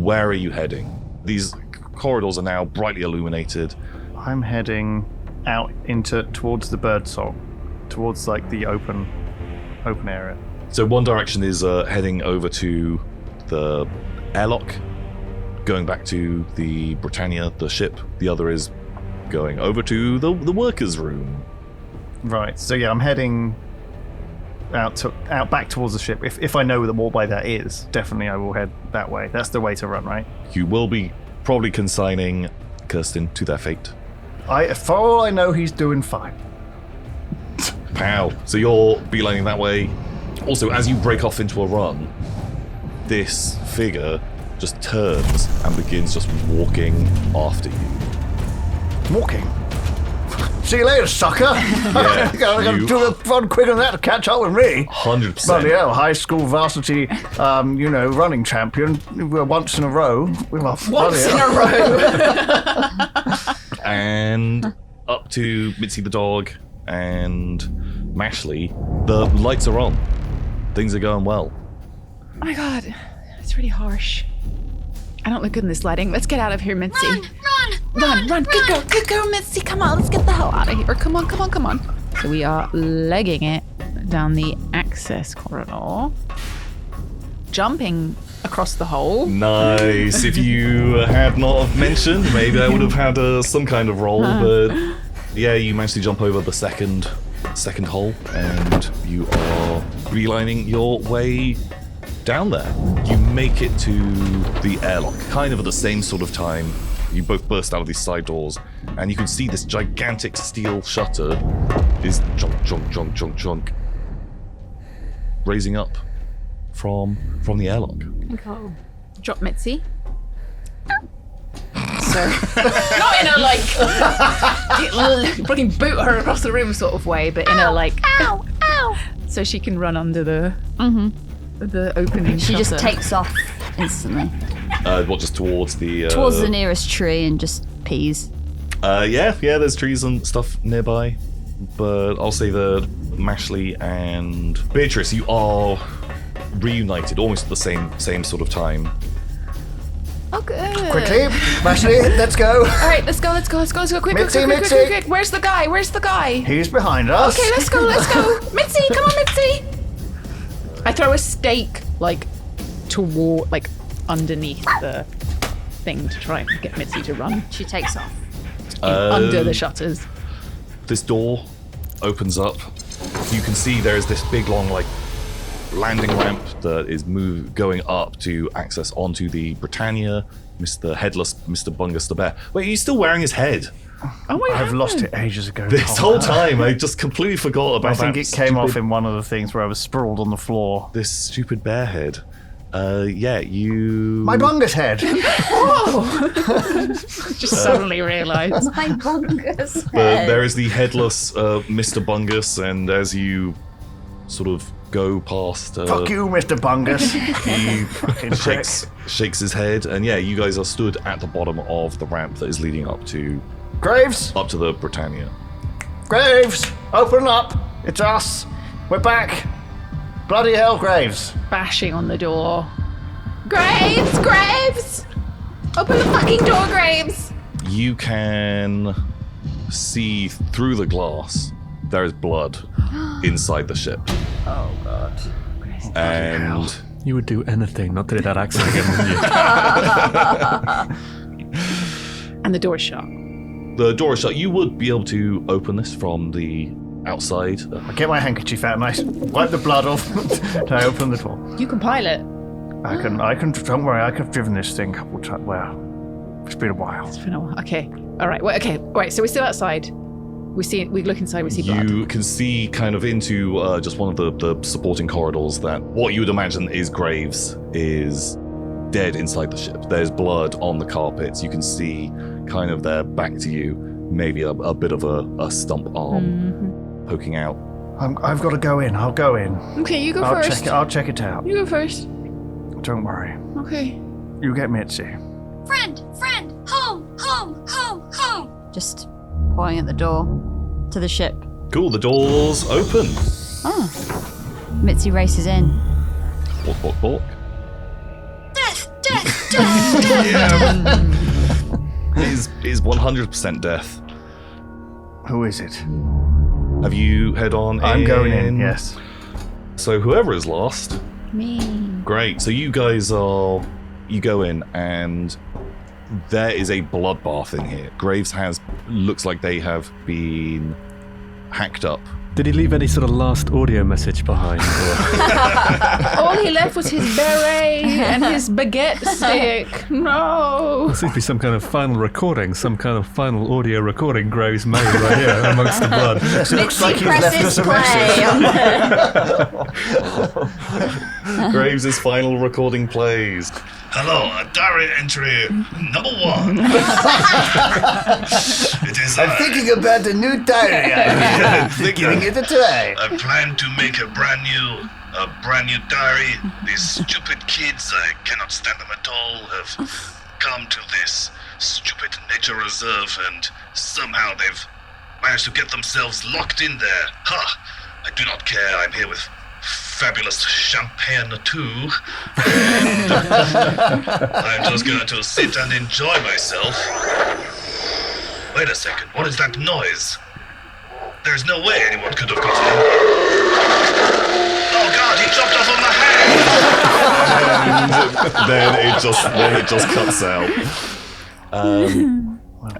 Where are you heading? These corridors are now brightly illuminated. I'm heading out towards the birdsong, towards like the open area. So one direction is heading over to the airlock, going back to the Britannia, the ship. The other is going over to the workers' room. Right. So yeah, I'm heading out back towards the ship. If I know what by that is, definitely I will head that way. That's the way to run, right? You will be probably consigning Kirsten to their fate. For all I know, he's doing fine. Pow. So you're beelining that way. Also, as you break off into a run, this figure just turns and begins just walking after you. Walking. See you later, sucker. Yeah, I gotta you- do a run quicker than that to catch up with me. 100%. Bloody hell, high school varsity, running champion once in a row. Once in a row. And up to Mitsy the dog and Mashley, the lights are on. Things are going well. Oh my god, it's really harsh. I don't look good in this lighting. Let's get out of here, Mitsy. Run. Good girl, Mitsy. Come on, let's get the hell out of here. Come on. So we are legging it down the access corridor, jumping across the hole. Nice. If you had not have mentioned, maybe I would have had some kind of roll, but yeah, you managed to jump over the second hole, and you are relining your way down there. You make it to the airlock, kind of at the same sort of time. You both burst out of these side doors, and you can see this gigantic steel shutter is chunk, raising up from the airlock. Drop Mitsy. So, not in a like fucking boot her across the room sort of way, but in a like, Ow! so she can run under the opening. She just shutter. takes off instantly Just towards the towards the nearest tree and just pees. yeah, there's trees and stuff nearby, but I'll say that Mashley and Beatrice, you are reunited almost at the same sort of time. Oh, good. Quickly, Mashley, let's go. All right, let's go. Quick. Mitsy. Where's the guy? He's behind us. Okay, let's go. Mitsy, come on, Mitsy. I throw a stake underneath the thing to try and get Mitsy to run She takes off. under the shutters. This door opens up. You can see there is this big long landing ramp that is going up to access onto the Britannia. Mr. Headless, Mr. Bungus the Bear. Wait, he's still wearing his head. Oh, I've lost it ages ago. This whole time, I just completely forgot about that. I think it came off in one of the things where I was sprawled on the floor. This stupid bear head. You... My bungus head! Just suddenly realised. My bungus head. But there is the headless Mr. Bungus, and as you sort of go past... Fuck you, Mr. Bungus! He Fucking shakes his head, and you guys are stood at the bottom of the ramp that is leading up to... Graves! Up to the Britannia. Graves! Open up! It's us! We're back! Bloody hell, Graves! Bashing on the door. Graves! Graves! Open the fucking door, Graves! You can see through the glass. There is blood inside the ship. Oh, God. And... You would do anything not to do that accent again, wouldn't you? And the door's shut. The door is shut. You would be able to open this from the outside. I get my handkerchief out and I wipe the blood off and I open the door. You can pilot. I can, don't worry, I could have driven this thing a couple times. Well, it's been a while. It's been a while. Okay. All right. Well, okay. All right. So we're still outside. We look inside, we see blood. You can see kind of into just one of the supporting corridors that what you would imagine is Graves is dead inside the ship. There's blood on the carpets. You can see kind of there back to you, maybe a bit of a stump arm poking out. I've got to go in. I'll go in. Okay, you go first. I'll check it out. You go first. Don't worry. Okay. You get Mitsy. Friend, home. Just pointing at the door to the ship. Cool, the door's open. Oh. Mitsy races in. Walk, walk, walk. Death. Is 100% death. Who is it? Have you head on I'm going in, yes. So whoever is lost. Me. Great. So you guys you go in and there is a bloodbath in here. Graves looks like they have been hacked up. Did he leave any sort of last audio message behind? All he left was his beret and his baguette stick. No. There seems to be some kind of final recording, some kind of final audio recording Graves made right here amongst the blood. Yes, it looks like he's presses left us a message. Graves' final recording plays. Hello, diary entry number 1. It is I'm thinking about the new diary I'm giving it a try. I plan to make a brand new diary. These stupid kids, I cannot stand them at all, have come to this stupid nature reserve and somehow they've managed to get themselves locked in there. Ha! I do not care, I'm here with fabulous champagne too. And I'm just going to sit and enjoy myself. Wait a second, what is that noise? There's no way anyone could have gotten in. Oh God, he chopped off on my hand! then it just cuts out.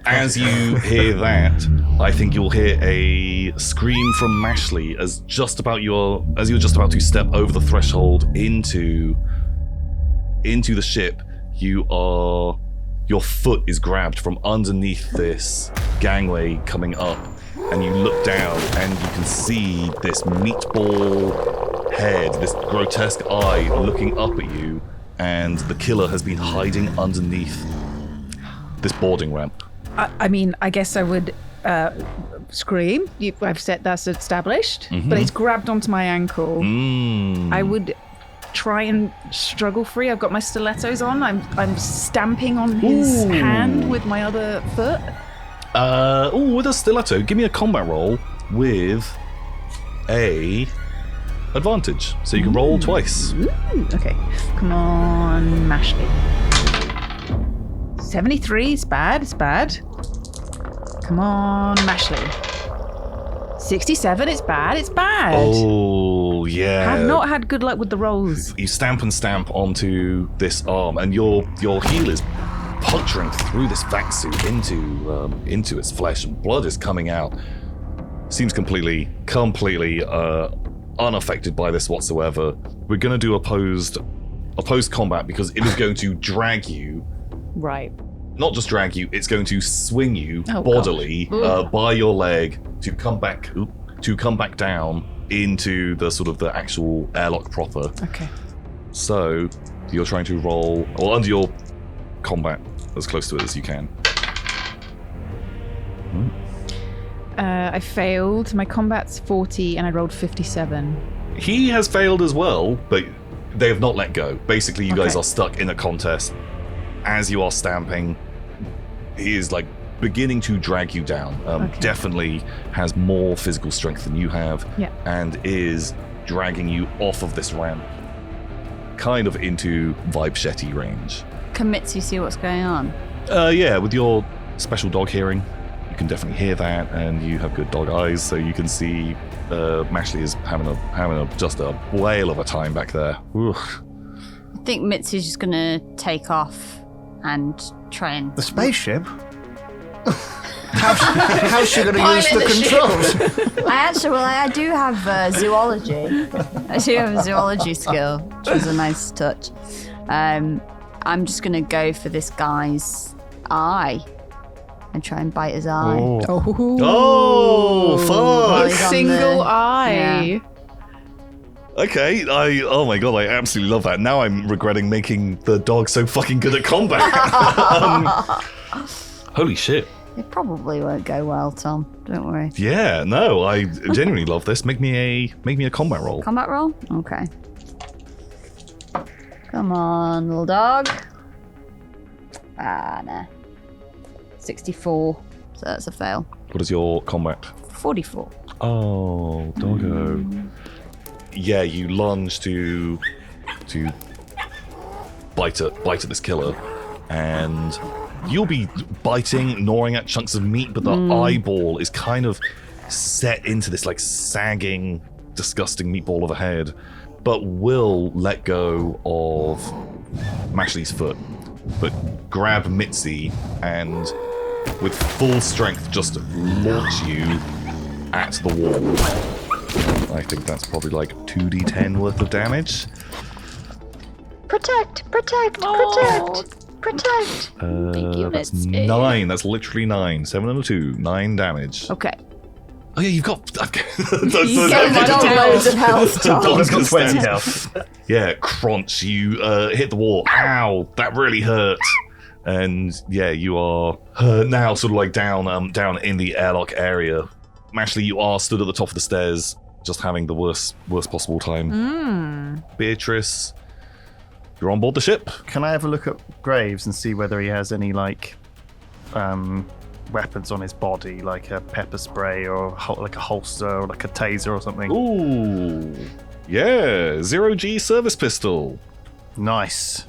As you hear that, I think you'll hear a scream from Mashley as you're just about to step over the threshold into the ship. Your foot is grabbed from underneath this gangway coming up, and you look down and you can see this meatball head, this grotesque eye looking up at you, and the killer has been hiding underneath this boarding ramp. I mean, I guess I would scream. I've said that's established, but it's grabbed onto my ankle. I would try and struggle free. I've got my stilettos on. I'm stamping on his hand with my other foot. With a stiletto, give me a combat roll with a advantage. So you can roll twice. Okay. Come on, Mashley. 73, it's bad. Come on, Mashley. 67, it's bad. Oh, yeah. I've not had good luck with the rolls. You stamp and stamp onto this arm, and your heel is puncturing through this vac suit into its flesh, and blood is coming out. Seems completely unaffected by this whatsoever. We're going to do opposed combat because it is going to drag you. Right. Not just drag you, it's going to swing you Oh, bodily by your leg to come back down into the sort of the actual airlock proper. Okay. So you're trying to roll, or under your combat, as close to it as you can. I failed. My combat's 40 and I rolled 57. He has failed as well, but they have not let go. Basically, you guys are stuck in a contest. As you are stamping, he is like beginning to drag you down. Definitely has more physical strength than you have, and is dragging you off of this ramp, kind of into Vibechete range. Can Mitsy see what's going on? Yeah, with your special dog hearing, you can definitely hear that, and you have good dog eyes, so you can see Mashley is having just a whale of a time back there. Ugh. I think Mitsy's just gonna take off and try and... The spaceship? How's she going to use the controls? I do have zoology. I do have a zoology skill, which was a nice touch. I'm just gonna go for this guy's eye and try and bite his eye. Oh, fuck! He's on Single the- eye. Okay, oh my god, I absolutely love that. Now I'm regretting making the dog so fucking good at combat. Holy shit. It probably won't go well, Tom. Don't worry. Yeah, no, I genuinely love this. Make me a combat roll. Combat roll? Okay. Come on, little dog. Nah. 64. So that's a fail. What is your combat? 44. Oh, doggo. Yeah, you lunge to bite at this killer, and you'll be biting, gnawing at chunks of meat, but the eyeball is kind of set into this like sagging, disgusting meatball of a head, but will let go of Mashley's foot, but grab Mitsy and with full strength just launch you at the wall. I think that's probably like 2d10 worth of damage. Protect! That's 9. That's literally 9. 7 and a 2. 9 damage. Okay. Oh yeah, you've got... You gave the dog loads of health, Tom. Dog's got 20 health. Yeah, crunch. You hit the wall. Ow! That really hurt. And yeah, you are now sort of like down in the airlock area. Mashley, you are stood at the top of the stairs, just having the worst possible time. Beatrice, you're on board the ship. Can I have a look at Graves and see whether he has any like weapons on his body, like a pepper spray or like a holster or like a taser or something? Ooh, yeah, 0G service pistol. Nice.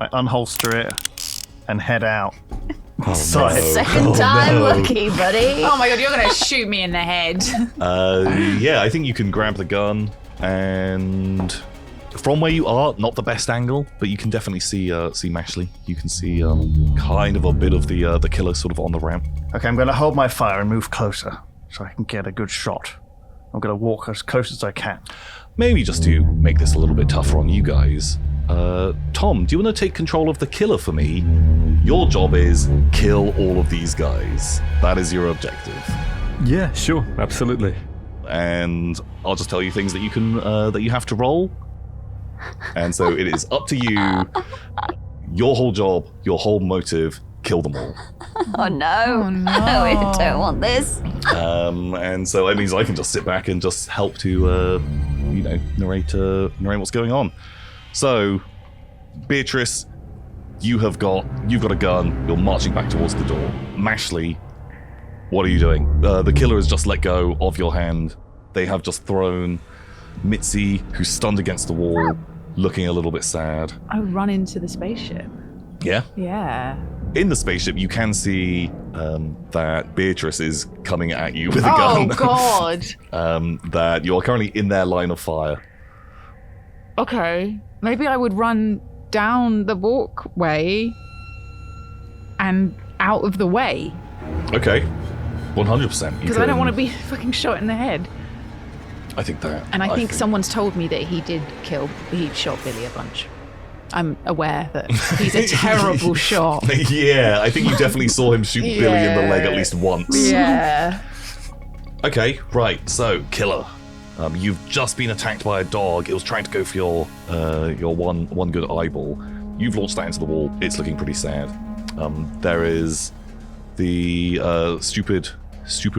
I unholster it and head out. Oh, Second time lucky, buddy. Oh my god, you're gonna shoot me in the head. Yeah, I think you can grab the gun, and from where you are, not the best angle, but you can definitely see Mashley. You can see kind of a bit of the killer sort of on the ramp. Okay, I'm going to hold my fire and move closer so I can get a good shot. I'm going to walk as close as I can. Maybe just to make this a little bit tougher on you guys. Tom, do you want to take control of the killer for me? Your job is kill all of these guys. That is your objective. Yeah, sure, absolutely. And I'll just tell you things that you can that you have to roll. And so it is up to you. Your whole job, your whole motive, kill them all. Oh no. We don't want this. And so it means I can just sit back and just help to narrate what's going on. So, Beatrice, you've got a gun. You're marching back towards the door. Mashley, what are you doing? The killer has just let go of your hand. They have just thrown Mitsy, who's stunned against the wall, looking a little bit sad. I run into the spaceship. Yeah? Yeah. In the spaceship, you can see that Beatrice is coming at you with a gun. Oh god. That you are currently in their line of fire. Okay. Maybe I would run down the walkway and out of the way. Okay. 100%. Because I don't want to be fucking shot in the head. I think that. And I think someone's told me that he shot Billy a bunch. I'm aware that he's a terrible shot. Yeah, I think you definitely saw him shoot Billy in the leg at least once. Yeah. Okay, right, so, killer. You've just been attacked by a dog. It was trying to go for your one good eyeball. You've launched that into the wall. It's looking pretty sad. There is the stupid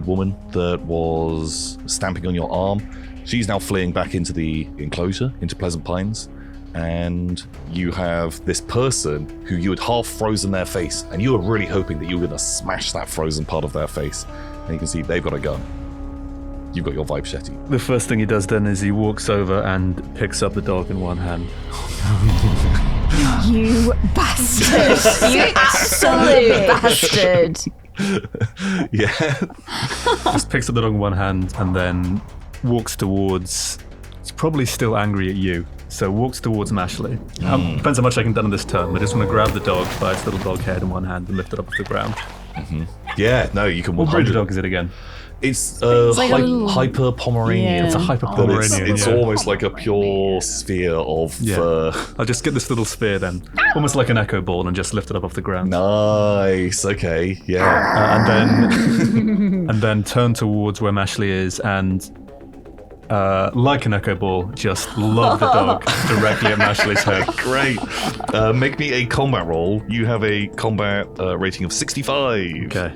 woman that was stamping on your arm. She's now fleeing back into the enclosure, into Pleasant Pines. And you have this person who you had half frozen their face, and you were really hoping that you were going to smash that frozen part of their face. And you can see they've got a gun. You've got your Vibechete. The first thing he does then is he walks over and picks up the dog in one hand. You bastard! You absolute bastard! Yeah. Just picks up the dog in one hand and then walks towards... He's probably still angry at you. So walks towards Mashley. Depends how much I can done in this turn. I just want to grab the dog by its little dog head in one hand and lift it up off the ground. Yeah, no, you can... What breed of dog is it again? It's like a little- hyper Pomeranian. Yeah. It's a hyper But Pomeranian. it's almost like a pure sphere of fur. I'll just get this little spear then, almost like an echo ball, and just lift it up off the ground. Nice. Okay. Yeah. And then turn towards where Mashley is and, like an echo ball, just lob the dog directly at Mashley's head. Great. Make me a combat roll. You have a combat rating of 65. Okay.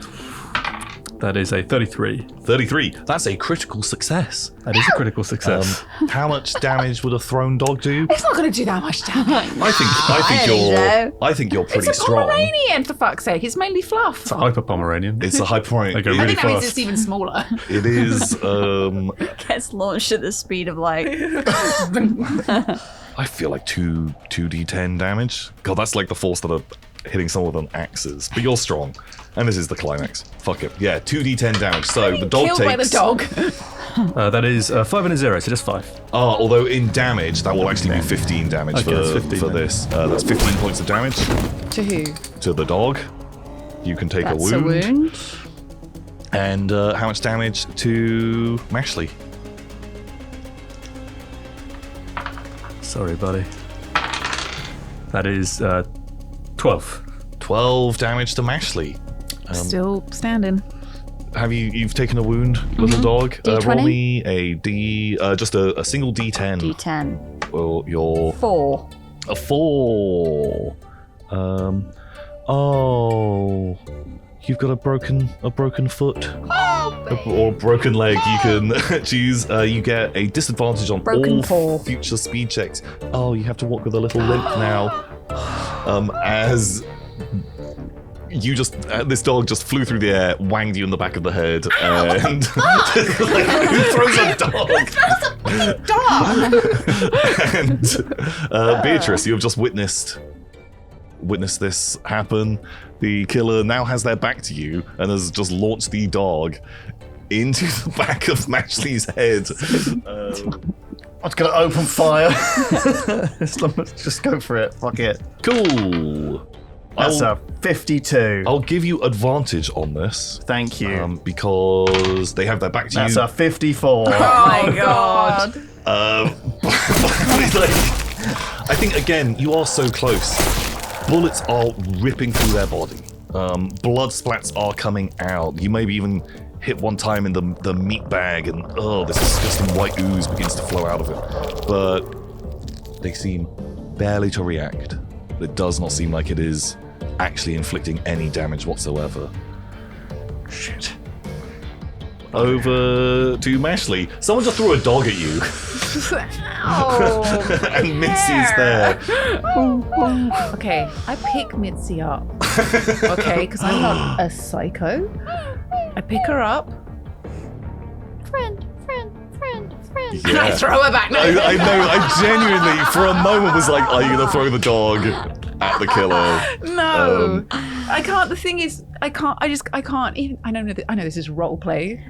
That is a 33. 33. That's a critical success. That is a critical success. How much damage would a thrown dog do? It's not going to do that much damage. I think you're pretty It's a strong. Pomeranian, for fuck's sake. It's mainly fluff. It's a hyper Pomeranian. It's a hyper Pomeranian. They go I really think that means fast. it's even smaller. It is. Gets launched at the speed of like... I feel like 2d10 damage. God, that's like the force that are hitting someone with axes. But you're strong. And this is the climax. Fuck it. Yeah, 2d10 damage. So the dog Killed takes... by the dog. That is 5 and a 0, so just 5. although in damage, that will actually be 15 damage Okay, that's 15 for then. this. That's 15 points of damage To who? to the dog. You can take That's a wound. a wound. And how much damage to Mashley? Sorry, buddy. That is 12. 12 damage to Mashley. Still standing. You've taken a wound, little dog? D20? Roll me a D, just a single D10. D10. Well, you're 4. a 4. You've got a broken foot. Or a broken leg. You can choose. You get a disadvantage on Broken all paw. future speed checks. Oh, you have to walk with a little limp now. As you this dog just flew through the air, wanged you in the back of the head, and who throws a dog? And Beatrice, you have just witnessed this happen. The killer now has their back to you and has just launched the dog into the back of Mashley's head. I was going to open fire. Let's just go for it. Fuck it. Cool. That's a 52. I'll give you advantage on this. Thank you. Because they have their back to That's you. a 54. Oh my god. I think, again, you are so close. Bullets are ripping through their body. Blood splats are coming out. You maybe even hit one time in the meat bag, and this disgusting white ooze begins to flow out of it. But they seem barely to react. It does not seem like it is actually inflicting any damage whatsoever. Shit. Over to Mashley. Someone just threw a dog at you. And Mitsy's there. Okay, I pick Mitsy up. Okay, because I'm not a psycho. I pick her up. Friend. And I throw her back. No. I know, I genuinely, for a moment, was like, are you going to throw the dog at the killer? No, I can't. The thing is, I can't even. I know this is role play,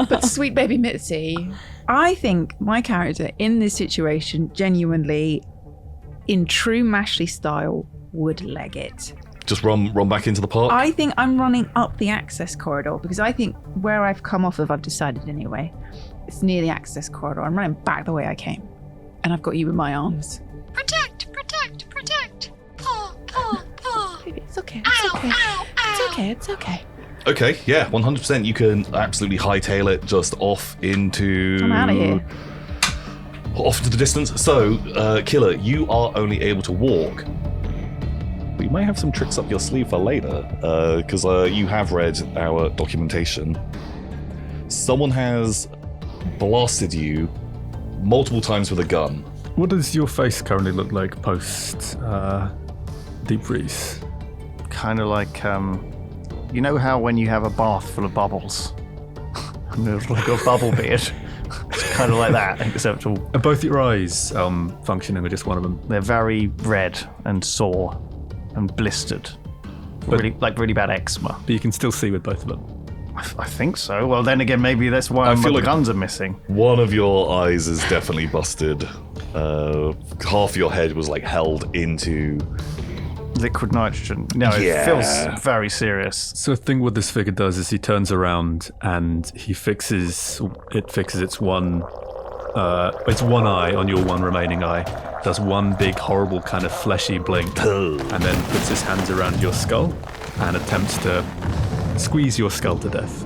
but sweet baby Mitsy, I think my character in this situation, genuinely, in true Mashley style, would leg it. Just run back into the park? I think I'm running up the access corridor because I think where I've come off of, I've decided anyway, it's near the access corridor. I'm running back the way I came. And I've got you in my arms. Protect, protect, protect. Paw, paw, paw. Baby, it's okay. Ow, It's okay. ow, It's ow. okay. It's okay. Okay, yeah, 100%. You can absolutely hightail it just off into... I'm out of here. Off to the distance. So, Killer, you are only able to walk. We may have some tricks up your sleeve for later, because you have read our documentation. Someone has blasted you multiple times with a gun. What does your face currently look like post deep freeze? Kind of like, you know how when you have a bath full of bubbles, and there's like a bubble beard? It's kind of like that, except all Are both your eyes functioning, or just one of them? they're very red and sore and blistered. But- Really bad eczema. But you can still see with both of them. I think so. Well, then again, maybe that's why I my feel like- guns are missing. One of your eyes is definitely busted. Half your head was like held into... Liquid nitrogen. No, Yeah. it feels very serious. So I think what this figure does is he turns around and he fixes its one eye on your one remaining eye, does one big horrible kind of fleshy blink, and then puts his hands around your skull and attempts to squeeze your skull to death.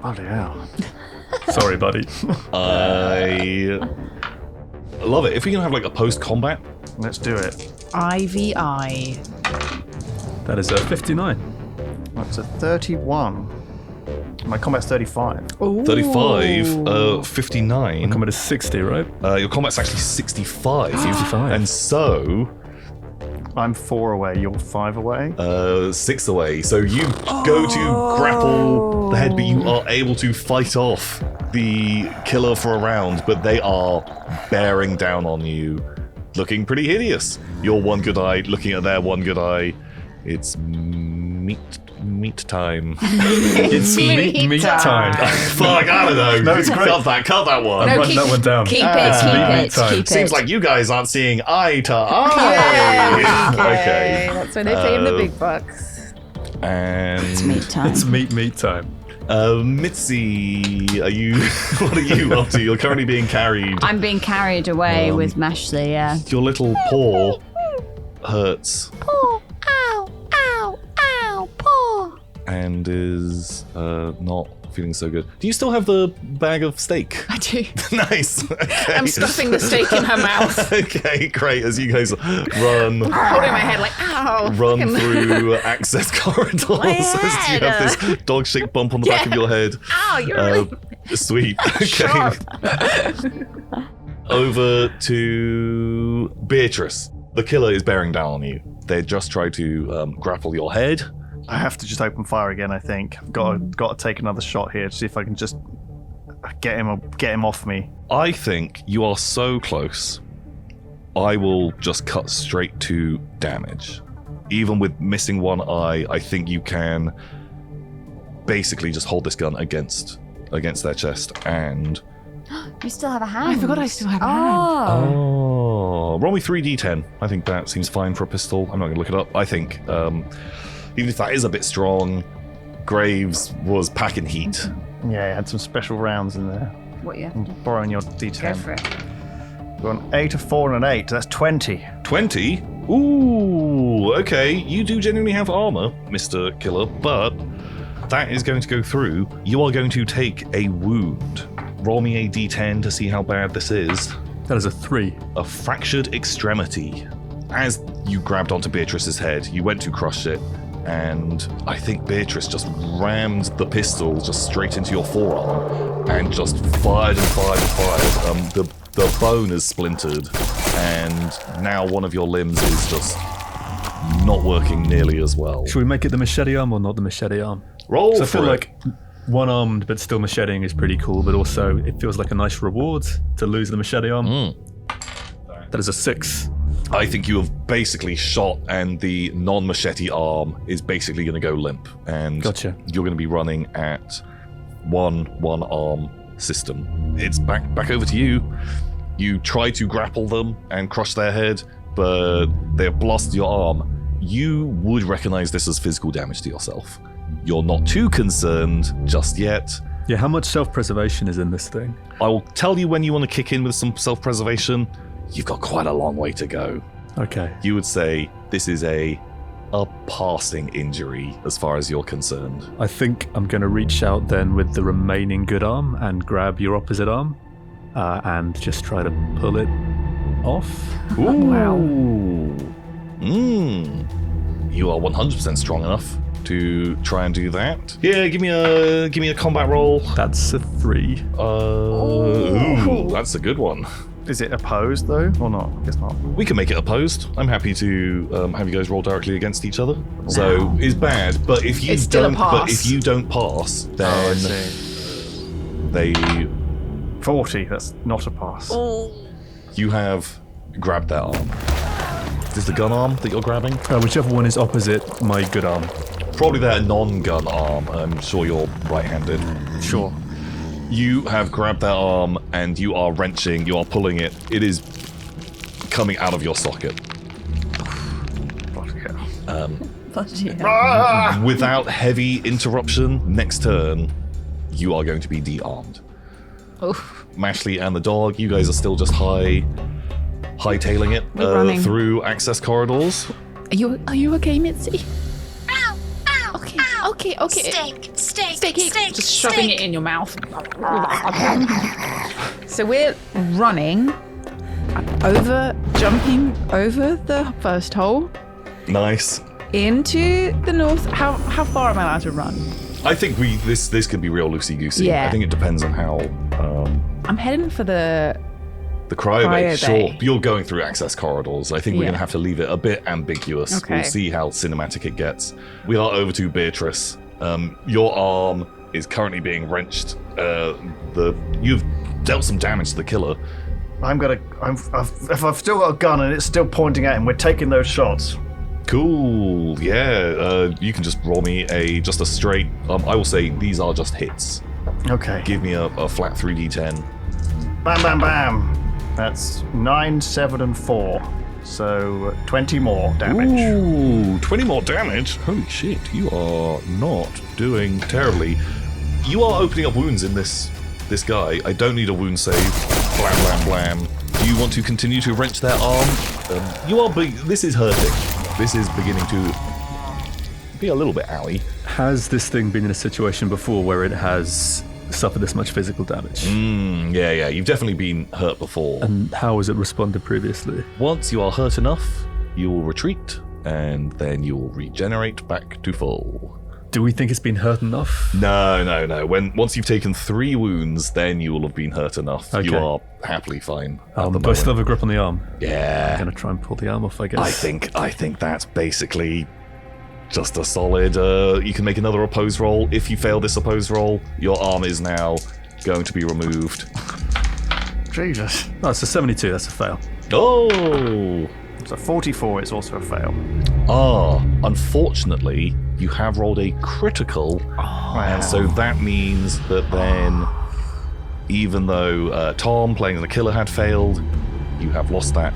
Bloody hell. Sorry, buddy. I love it. If we can have like a post-combat... Let's do it. IVI. That is a 59. That's a 31. My combat's 35. Ooh. 35, 59. Combat is 60, right? Your combat's actually 65. 65. And so, I'm 4 away, you're 5 away. 6 away. So you go to grapple the head, but you are able to fight off the killer for a round, but they are bearing down on you, looking pretty hideous. Your one good eye, looking at their one good eye. It's meat time. It's meat time. Fuck, I don't know. No, it's great. Cut that one. No, Write keep- that one down. Keep It's meat it. time. Keep it. Seems like you guys aren't seeing eye to eye. Okay. That's when they pay him the big bucks. And It's meat time. It's meat time. Mitzi, are you? What are you up to? You're currently being carried. I'm being carried away with Mashley, yeah. Your little paw hurts Paw, ow, ow, ow, paw. and is not feeling so good. Do you still have the bag of steak? I do. Nice. Okay. I'm stuffing the steak in her mouth. Okay, great. As you guys run. Holding my head like, ow. Run fucking- through access corridors as you have this dog-shaped bump on the back of your head. Ow, you're really Sweet. Okay. sharp. Over to Beatrice. The killer is bearing down on you. They just tried to grapple your head. I have to just open fire again, I think. I've got to take another shot here to see if I can just get him off me. I think you are so close. I will just cut straight to damage. Even with missing one eye, I think you can basically just hold this gun against their chest and... You still have a hand. I forgot I still have a hand. Oh. Oh, roll me 3d10. I think that seems fine for a pistol. I'm not going to look it up. I think, even if that is a bit strong, Graves was packing heat. Yeah, it had some special rounds in there. What you have I'm to do? borrowing your D10. Go for it. Got an 8, a 4, and an 8. That's 20. 20? Ooh, okay. You do genuinely have armor, Mr. Killer, but that is going to go through. You are going to take a wound. Roll me a d10 to see how bad this is. That is a 3. A fractured extremity. As you grabbed onto Beatrice's head, you went to crush it, and I think Beatrice just rammed the pistol just straight into your forearm and just fired and fired and fired. The bone is splintered, and now one of your limbs is just not working nearly as well. Should we make it the machete arm or not the machete arm? Roll So I for feel it. like one-armed but still macheting is pretty cool, but also it feels like a nice reward to lose the machete arm. That is a 6. I think you have basically shot, and the non-machete arm is basically going to go limp, and Gotcha. you're going to be running at one arm system. It's back over to you. You try to grapple them and crush their head. but they have blasted your arm. You would recognize this as physical damage to yourself. You're not too concerned just yet. Yeah, how much self-preservation is in this thing? I will tell you when you want to kick in with some self-preservation. You've got quite a long way to go. Okay. You would say this is a passing injury as far as you're concerned. I think I'm going to reach out then with the remaining good arm and grab your opposite arm and just try to pull it off. Ooh. Wow. You are 100% strong enough to try and do that. Yeah, give me a combat roll. That's a 3. Ooh, that's a good one. Is it opposed though, or not? I guess not. We can make it opposed. I'm happy to have you guys roll directly against each other. So it's bad, but if you It's still a don't, pass. but if you don't pass, then they 40. That's not a pass. you have grabbed that arm. Is this the gun arm that you're grabbing? Whichever one is opposite my good arm. Probably that non-gun arm. I'm sure you're right-handed. Sure. You have grabbed that arm and you are wrenching, you are pulling it. It is coming out of your socket. Bloody hell. Bloody hell. Without heavy interruption, next turn, you are going to be de-armed. Oof. Mashley and the dog, you guys are still just hightailing it We're running. through access corridors. Are you okay, Mitsy? Ow! Ow! Okay, Ow! okay, okay. Steak! Steak! Steak, Steak! just shoving steak. it in your mouth. So we're running jumping over the first hole Nice. into the north. How far am I allowed to run? I think this could be real loosey-goosey. Yeah. I think it depends on how I'm heading for the. the cryo bay. Cryo Sure, bay. you're going through access corridors. I think we're Yeah. going to have to leave it a bit ambiguous. Okay. We'll see how cinematic it gets. We are over to Beatrice. Your arm is currently being wrenched. You've dealt some damage to the killer. If I've still got a gun and it's still pointing at him, we're taking those shots. Cool. Yeah. You can just roll me just a straight. I will say these are just hits. Okay. Give me a flat 3d10. Bam, bam, bam. That's 9, 7, and 4. So 20 more damage. Ooh, 20 more damage. Holy shit, you are not doing terribly. You are opening up wounds in this guy. I don't need a wound save. Blam, blam, blam. Do you want to continue to wrench that arm? This is hurting. This is beginning to be a little bit owie. Has this thing been in a situation before where it has suffered this much physical damage? Yeah. You've definitely been hurt before. And how has it responded previously? Once you are hurt enough, you will retreat, and then you will regenerate back to full. Do we think it's been hurt enough? No. Once you've taken 3 wounds, then you will have been hurt enough. Okay. You are happily fine. At the Do I still moment. have a grip on the arm? I'm Yeah. gonna try and pull the arm off, I guess. I think that's basically just a solid. You can make another opposed roll. If you fail this opposed roll, your arm is now going to be removed. Jesus. Oh, it's a 72. That's a fail. Oh. So 44 is also a fail. Unfortunately, you have rolled a critical, and so that means that then, even though Tom, playing the killer, had failed, you have lost that.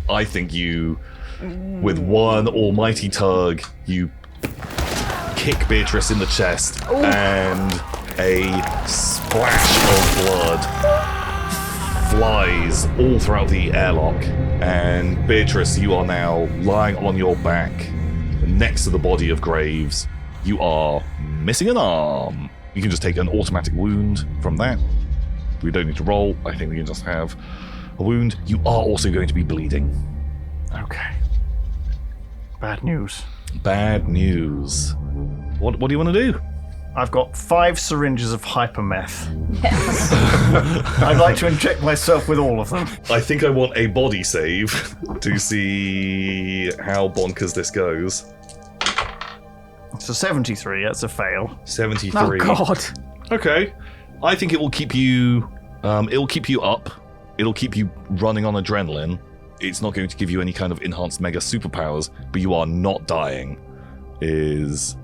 I think you, with one almighty tug, you kick Beatrice in the chest, and a splash of blood flies all throughout the airlock, and Beatrice, you are now lying on your back next to the body of Graves. You are missing an arm. You can just take an automatic wound from that. We don't need to roll. I think we can just have a wound. You are also going to be bleeding. Okay. Bad news. Bad news. What do you want to do? I've got 5 syringes of hypermeth. Yes. I'd like to inject myself with all of them. I think I want a body save to see how bonkers this goes. So 73, that's a fail. 73. Oh God. Okay. I think it will keep you it'll keep you up. It'll keep you running on adrenaline. It's not going to give you any kind of enhanced mega superpowers, but you are not dying is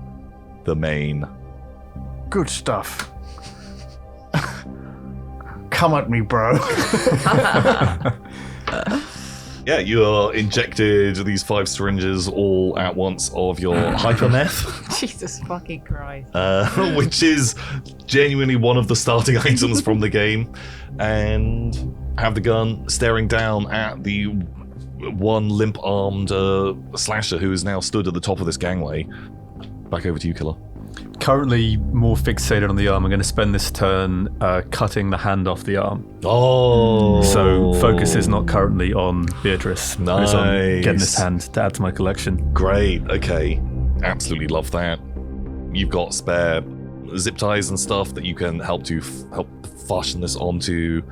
the main. Good stuff. Come at me, bro. Yeah, you are injected these 5 syringes all at once of your hypermeth, Jesus fucking Christ. which is genuinely one of the starting items from the game, and have the gun staring down at the one limp-armed slasher who is now stood at the top of this gangway. Back over to you, Killer. Currently more fixated on the arm. I'm going to spend this turn cutting the hand off the arm. Oh! So focus is not currently on Beatrice. It's on Nice. getting this hand to add to my collection. Great, okay. Absolutely love that. You've got spare zip ties and stuff that you can help fasten this onto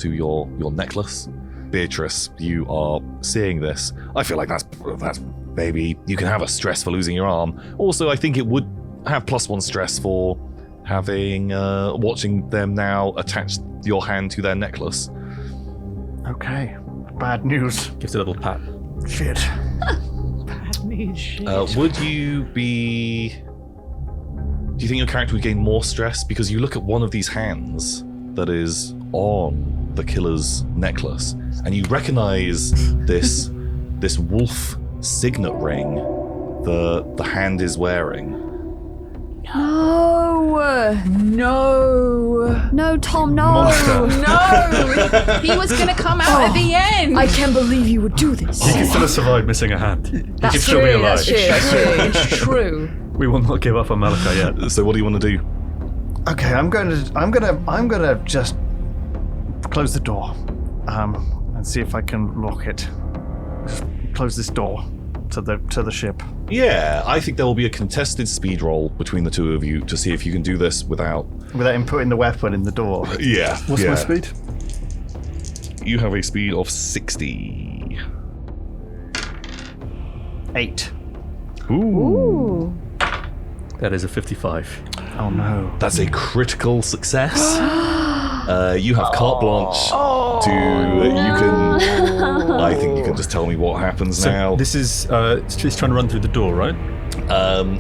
your necklace. Beatrice, you are seeing this. I feel like that's baby. You can have a stress for losing your arm. Also, I think it would have +1 stress for having watching them now attach your hand to their necklace. Okay. Bad news. Gives it a little pat. Shit. Bad news shit. Would you be... Do you think your character would gain more stress? Because you look at one of these hands that is on the killer's necklace, and you recognize this wolf signet ring the hand is wearing. No, Tom, no. Monster. No! He was gonna come out at the end! I can't believe you would do this. He can still have survived missing a hand. He can That's still be true, alive. that's true, that's true. It's true. We will not give up on Malachi yet. So what do you want to do? Okay, I'm gonna just close the door, and see if I can lock it. Just close this door to the ship. Yeah, I think there will be a contested speed roll between the two of you to see if you can do this without Without putting the weapon in the door. Yeah. What's my speed? You have a speed of 60. 8. Ooh. That is a 55. Oh no. That's a critical success. You have carte blanche to you can. I think you can just tell me what happens now. This is she's trying to run through the door, right?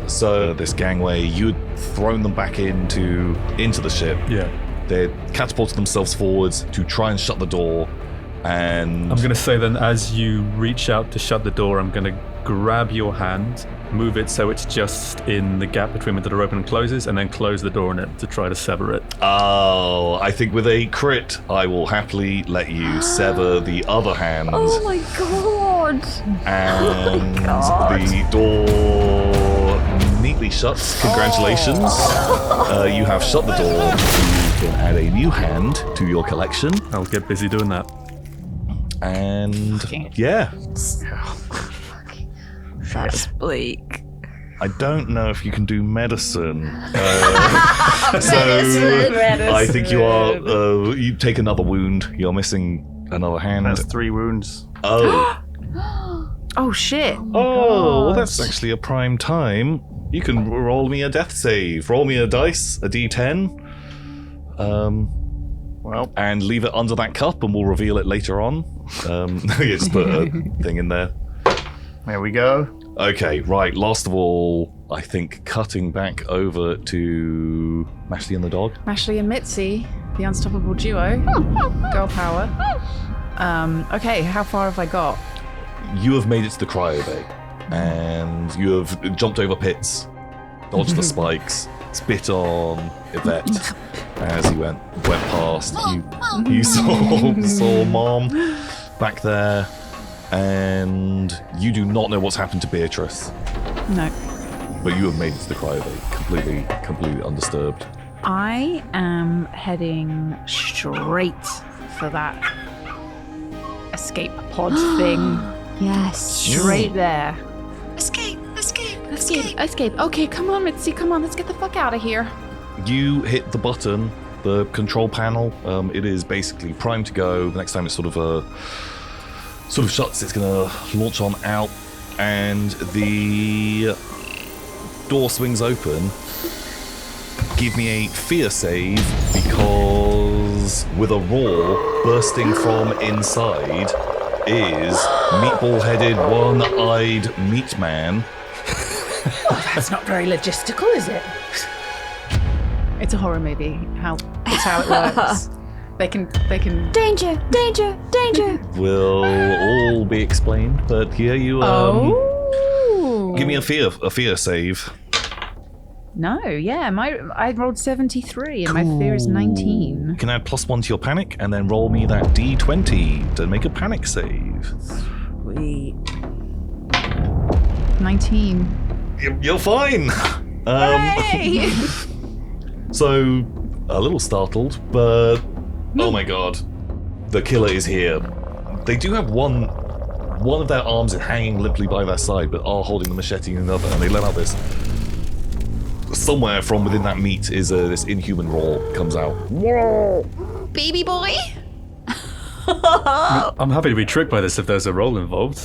So this gangway, you'd thrown them back into the ship. Yeah. They catapulted themselves forwards to try and shut the door, and I'm going to say then, as you reach out to shut the door, I'm going to grab your hand, move it so it's just in the gap between when the door opens and closes, and then close the door on it to try to sever it. Oh, I think with a crit, I will happily let you sever the other hand. Oh my god. And the door neatly shuts. Congratulations. You have shut the door. You can add a new hand to your collection. I'll get busy doing that. And yeah, That's bleak. I don't know if you can do medicine. I think you are. You take another wound. You're missing another hand. That's 3 wounds. Oh. Oh shit. Oh, well, that's actually a prime time. You can roll me a death save. Roll me a dice, a d10. Well, And leave it under that cup, and we'll reveal it later on. You just put a thing in there. there we go. Okay, right. Last of all, I think cutting back over to Mashley and the dog. Mashley and Mitsy, the unstoppable duo. Girl power. Okay, how far have I got? You have made it to the cryo bay, and you have jumped over pits, dodged the spikes, spit on Yvette as he went past. You saw Mom back there, and you do not know what's happened to Beatrice, No. but you have made it to the cryo bay, completely undisturbed. I am heading straight for that escape pod thing. Yes. Straight there. Escape, escape, Escape. Okay, come on, Mitsy, come on, let's get the fuck out of here. You hit the button, the control panel. It is basically primed to go. The next time it sort of shuts, it's gonna launch on out, and the door swings open. Give me a fear save, because with a roar bursting from inside is meatball-headed, one-eyed meat man. That's not very logistical, is it? It's a horror movie. It's how it works. They can. Danger! Danger! Danger! will all be explained, but here you give me a fear save. No, yeah, I rolled 73 and my fear is 19. You can add +1 to your panic and then roll me that d20 to make a panic save. Sweet. 19. You're fine. Hooray! So a little startled, but oh my god, the killer is here. They do have one of their arms is hanging limply by their side, but are holding the machete in another, and they let out this. Somewhere from within that meat is this inhuman roar comes out. Baby boy? I'm happy to be tricked by this if there's a role involved.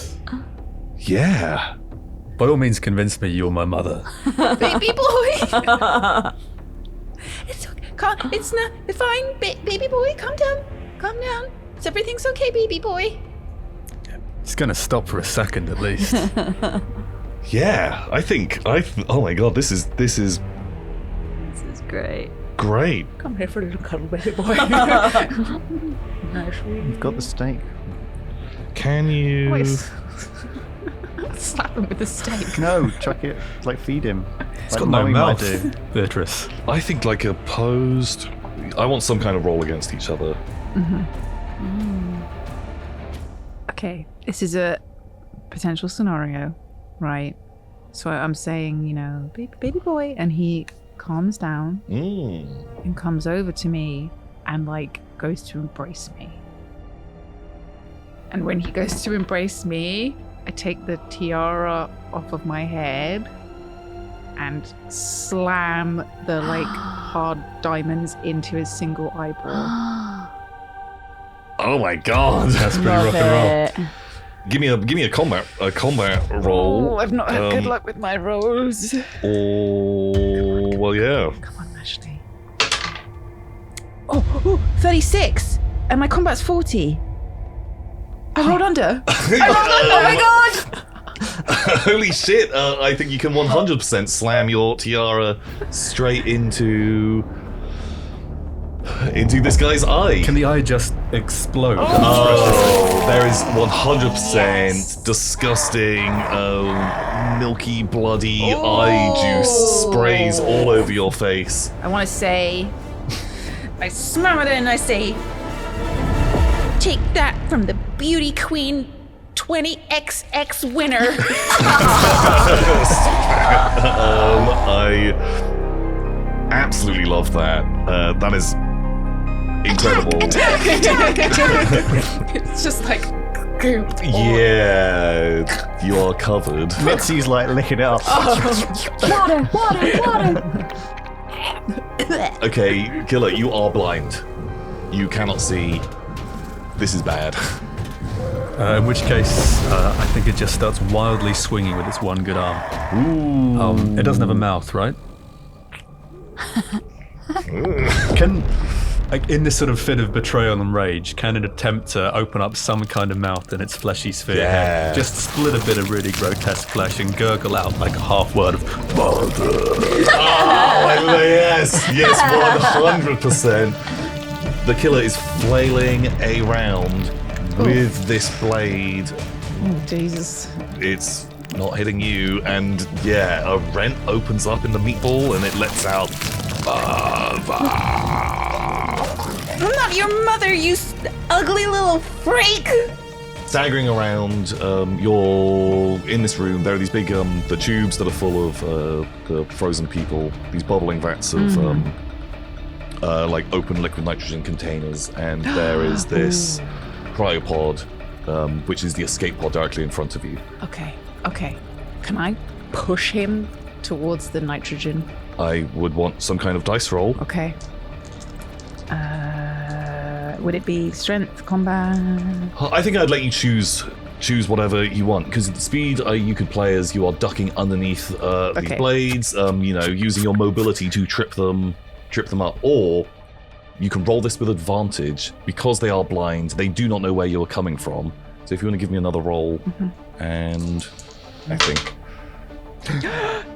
Yeah. By all means, convince me you're my mother. Baby boy? It's okay. It's not. It's fine. Baby boy, calm down. Calm down. Everything's okay, baby boy. It's gonna stop for a second at least. Yeah, oh my god, this is This is great. great. Come here for a little cuddle, baby boy. You've got the steak. Can you... Slap him with the steak. No, chuck it, like feed him. It's Like got no Mommy might mouth, do. Beatrice. I think like opposed... I want some kind of roll against each other. Okay, this is a potential scenario, right? So I'm saying, baby boy, and he calms down and comes over to me and goes to embrace me. And when he goes to embrace me, I take the tiara off of my head and slam the hard diamonds into his single eyeball. Oh my god. That's pretty rock and roll. Give me a combat roll. Oh, I've not had good luck with my rolls. Oh, well, yeah. Come on, Ashley. Oh, 36, and my combat's 40. I rolled under. Oh my god! Holy shit! I think you can 100% slam your tiara straight into this guy's eye. Can the eye just explode? Oh, there is 100% disgusting, milky, bloody eye juice sprays all over your face. I want to say, I smell it and I say, take that from the beauty queen 20XX winner. I absolutely love that. That is incredible. It's just goop. Yeah, you are covered. Mitzi's licking it up. Water! Okay, killer, you are blind. You cannot see. This is bad. In which case, I think it just starts wildly swinging with its one good arm. Ooh. It doesn't have a mouth, right? In this sort of fit of betrayal and rage, can it attempt to open up some kind of mouth in its fleshy sphere? Yeah. Just split a bit of really grotesque flesh and gurgle out a half word of mother. Oh, yes, 100%. The killer is flailing around with this blade. Oh, Jesus. It's not hitting you, and a rent opens up in the meatball and it lets out. I'm not your mother, you ugly little freak! Staggering around, you're in this room. There are these big, the tubes that are full of the frozen people, these bubbling vats of, open liquid nitrogen containers, and there is this cryopod, which is the escape pod directly in front of you. Okay. Can I push him towards the nitrogen? I would want some kind of dice roll. Okay. Would it be strength, combat? I think I'd let you choose whatever you want, because at the speed you could play as you are ducking underneath these blades, using your mobility to trip them up, or you can roll this with advantage because they are blind. They do not know where you are coming from. So if you want to give me another roll, and I think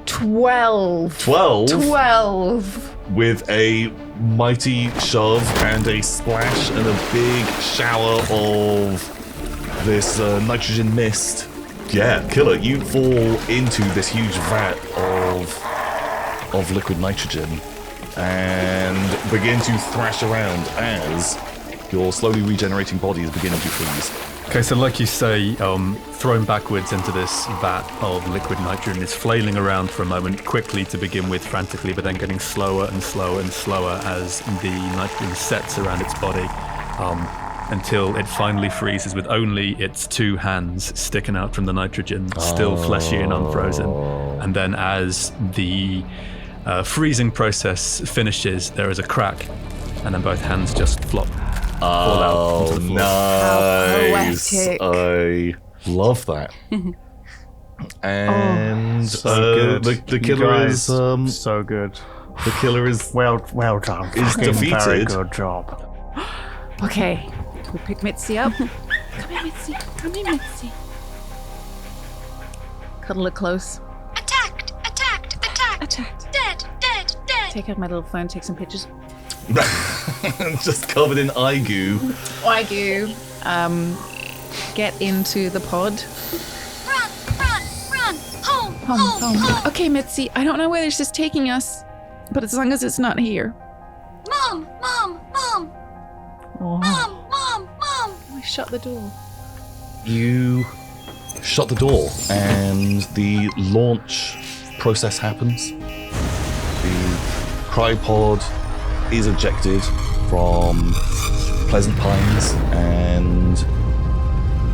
12. 12? With a mighty shove and a splash and a big shower of this nitrogen mist. Yeah, killer, you fall into this huge vat of liquid nitrogen and begin to thrash around as your slowly regenerating body is beginning to freeze. Okay, so like you say, thrown backwards into this vat of liquid nitrogen, is flailing around for a moment, quickly to begin with, frantically, but then getting slower and slower and slower as the nitrogen sets around its body, until it finally freezes with only its 2 hands sticking out from the nitrogen, still fleshy and unfrozen. And then as the freezing process finishes, there is a crack, and then both hands just fall out onto the floor. Nice! Poetic. I love that. And So good. the You killer guys, is so good. the killer is Well done. Is Fucking Very defeated. good job. Okay, we pick Mitsy up. Come here, Mitsy. Come here, Mitsy. Cuddle it close. Attacked! Attacked! Attacked! Attacked. Dead! Dead! Dead! Take out my little phone, take some pictures. just covered in eye goo. Wagyu. Get into the pod. Run! Run! Run! Home! Home. Okay, Mitsy, I don't know where this is taking us, but as long as it's not here. Mom! Mom! Mom! Oh, Mom! Mom! Mom! we shut the door. You shut the door, and the launch process happens. The cryopod is ejected from Pleasant Pines and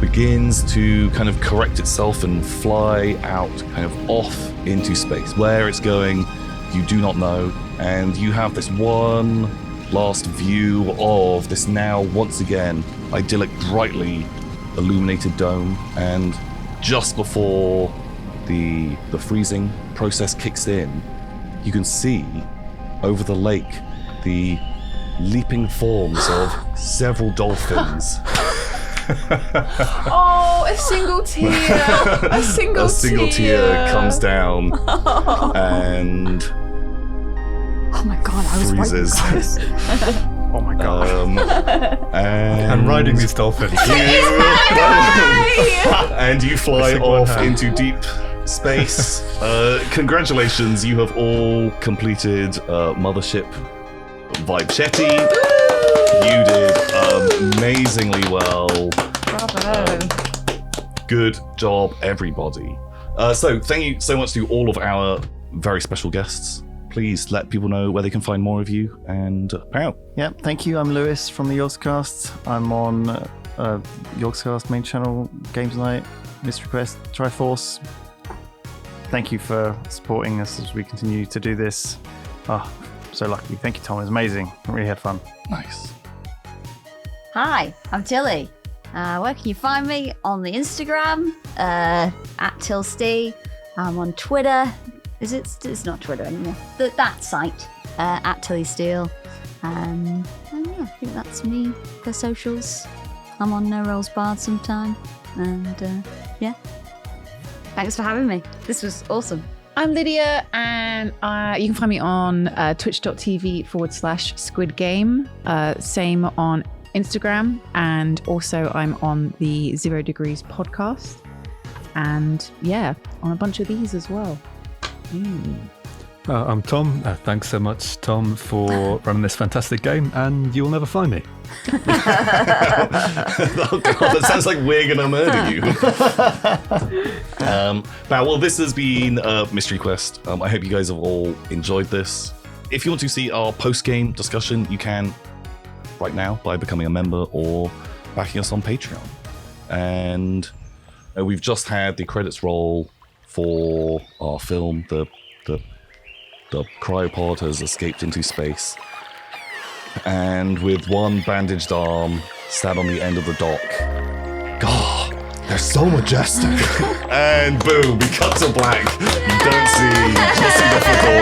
begins to kind of correct itself and fly out kind of off into space. Where it's going, you do not know, and you have this one last view of this now once again idyllic, brightly illuminated dome, and just before the freezing process kicks in, you can see over the lake the leaping forms of several dolphins. Oh, a single tear. A single tear comes down and Oh my god, I was freezes. right, guys. Oh my god. And riding these dolphins. And you fly Missing one off hand. into deep space. Congratulations, you have all completed Mothership Vibechete. You did amazingly well. Bravo. Good job, everybody. So thank you so much to all of our very special guests. Please let people know where they can find more of you, and pow. Yeah, thank you. I'm Lewis from the Yorkscast. I'm on Yorkscast main channel, Games Night, Mystery Quest, Triforce. Thank you for supporting us as we continue to do this. Oh, so lucky. Thank you, Tom. It was amazing. Really had fun. Nice. Hi, I'm Tilly. Where can you find me? On the Instagram, at Tilstee. I'm on Twitter. It's not Twitter anymore. That site, at Tilly Steele. And yeah, I think that's me for socials. I'm on No Rolls Barred sometime. And yeah. Thanks for having me. This was awesome. I'm Lydia, and you can find me on twitch.tv/Squid Game. Same on Instagram, and also I'm on the 0 Degrees podcast. And yeah, on a bunch of these as well. I'm Tom. Thanks so much, Tom, for running this fantastic game, and you'll never find me. Oh god, that sounds like we're gonna murder you. Well, this has been Mystery Quest. I hope you guys have all enjoyed this. If you want to see our post-game discussion, you can right now by becoming a member or backing us on Patreon. And we've just had the credits roll for our film. The cryopod has escaped into space, and with one bandaged arm sat on the end of the dock. God, they're so majestic. And boom, we cut to black. You don't see, just see the flicker.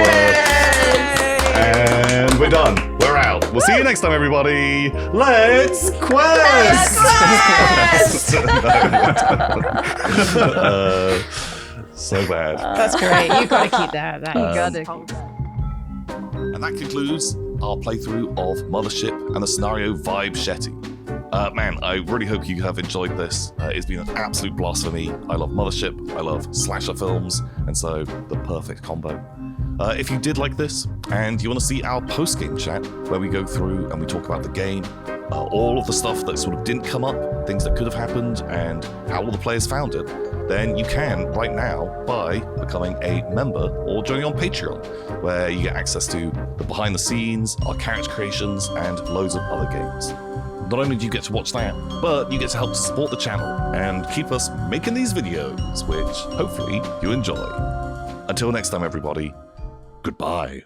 And we're done. We're out. We'll see you next time, everybody. Let's quest! So bad. That's great. You gotta keep that. And that concludes our playthrough of Mothership and the scenario Vibechete. Man, I really hope you have enjoyed this. It's been an absolute blast for me. I love Mothership, I love slasher films, and so the perfect combo. If you did like this, and you want to see our post-game chat, where we go through and we talk about the game, all of the stuff that sort of didn't come up, things that could have happened, and how all the players found it, then you can, right now, by becoming a member or joining on Patreon, where you get access to the behind the scenes, our character creations, and loads of other games. Not only do you get to watch that, but you get to help support the channel and keep us making these videos, which hopefully you enjoy. Until next time, everybody, goodbye.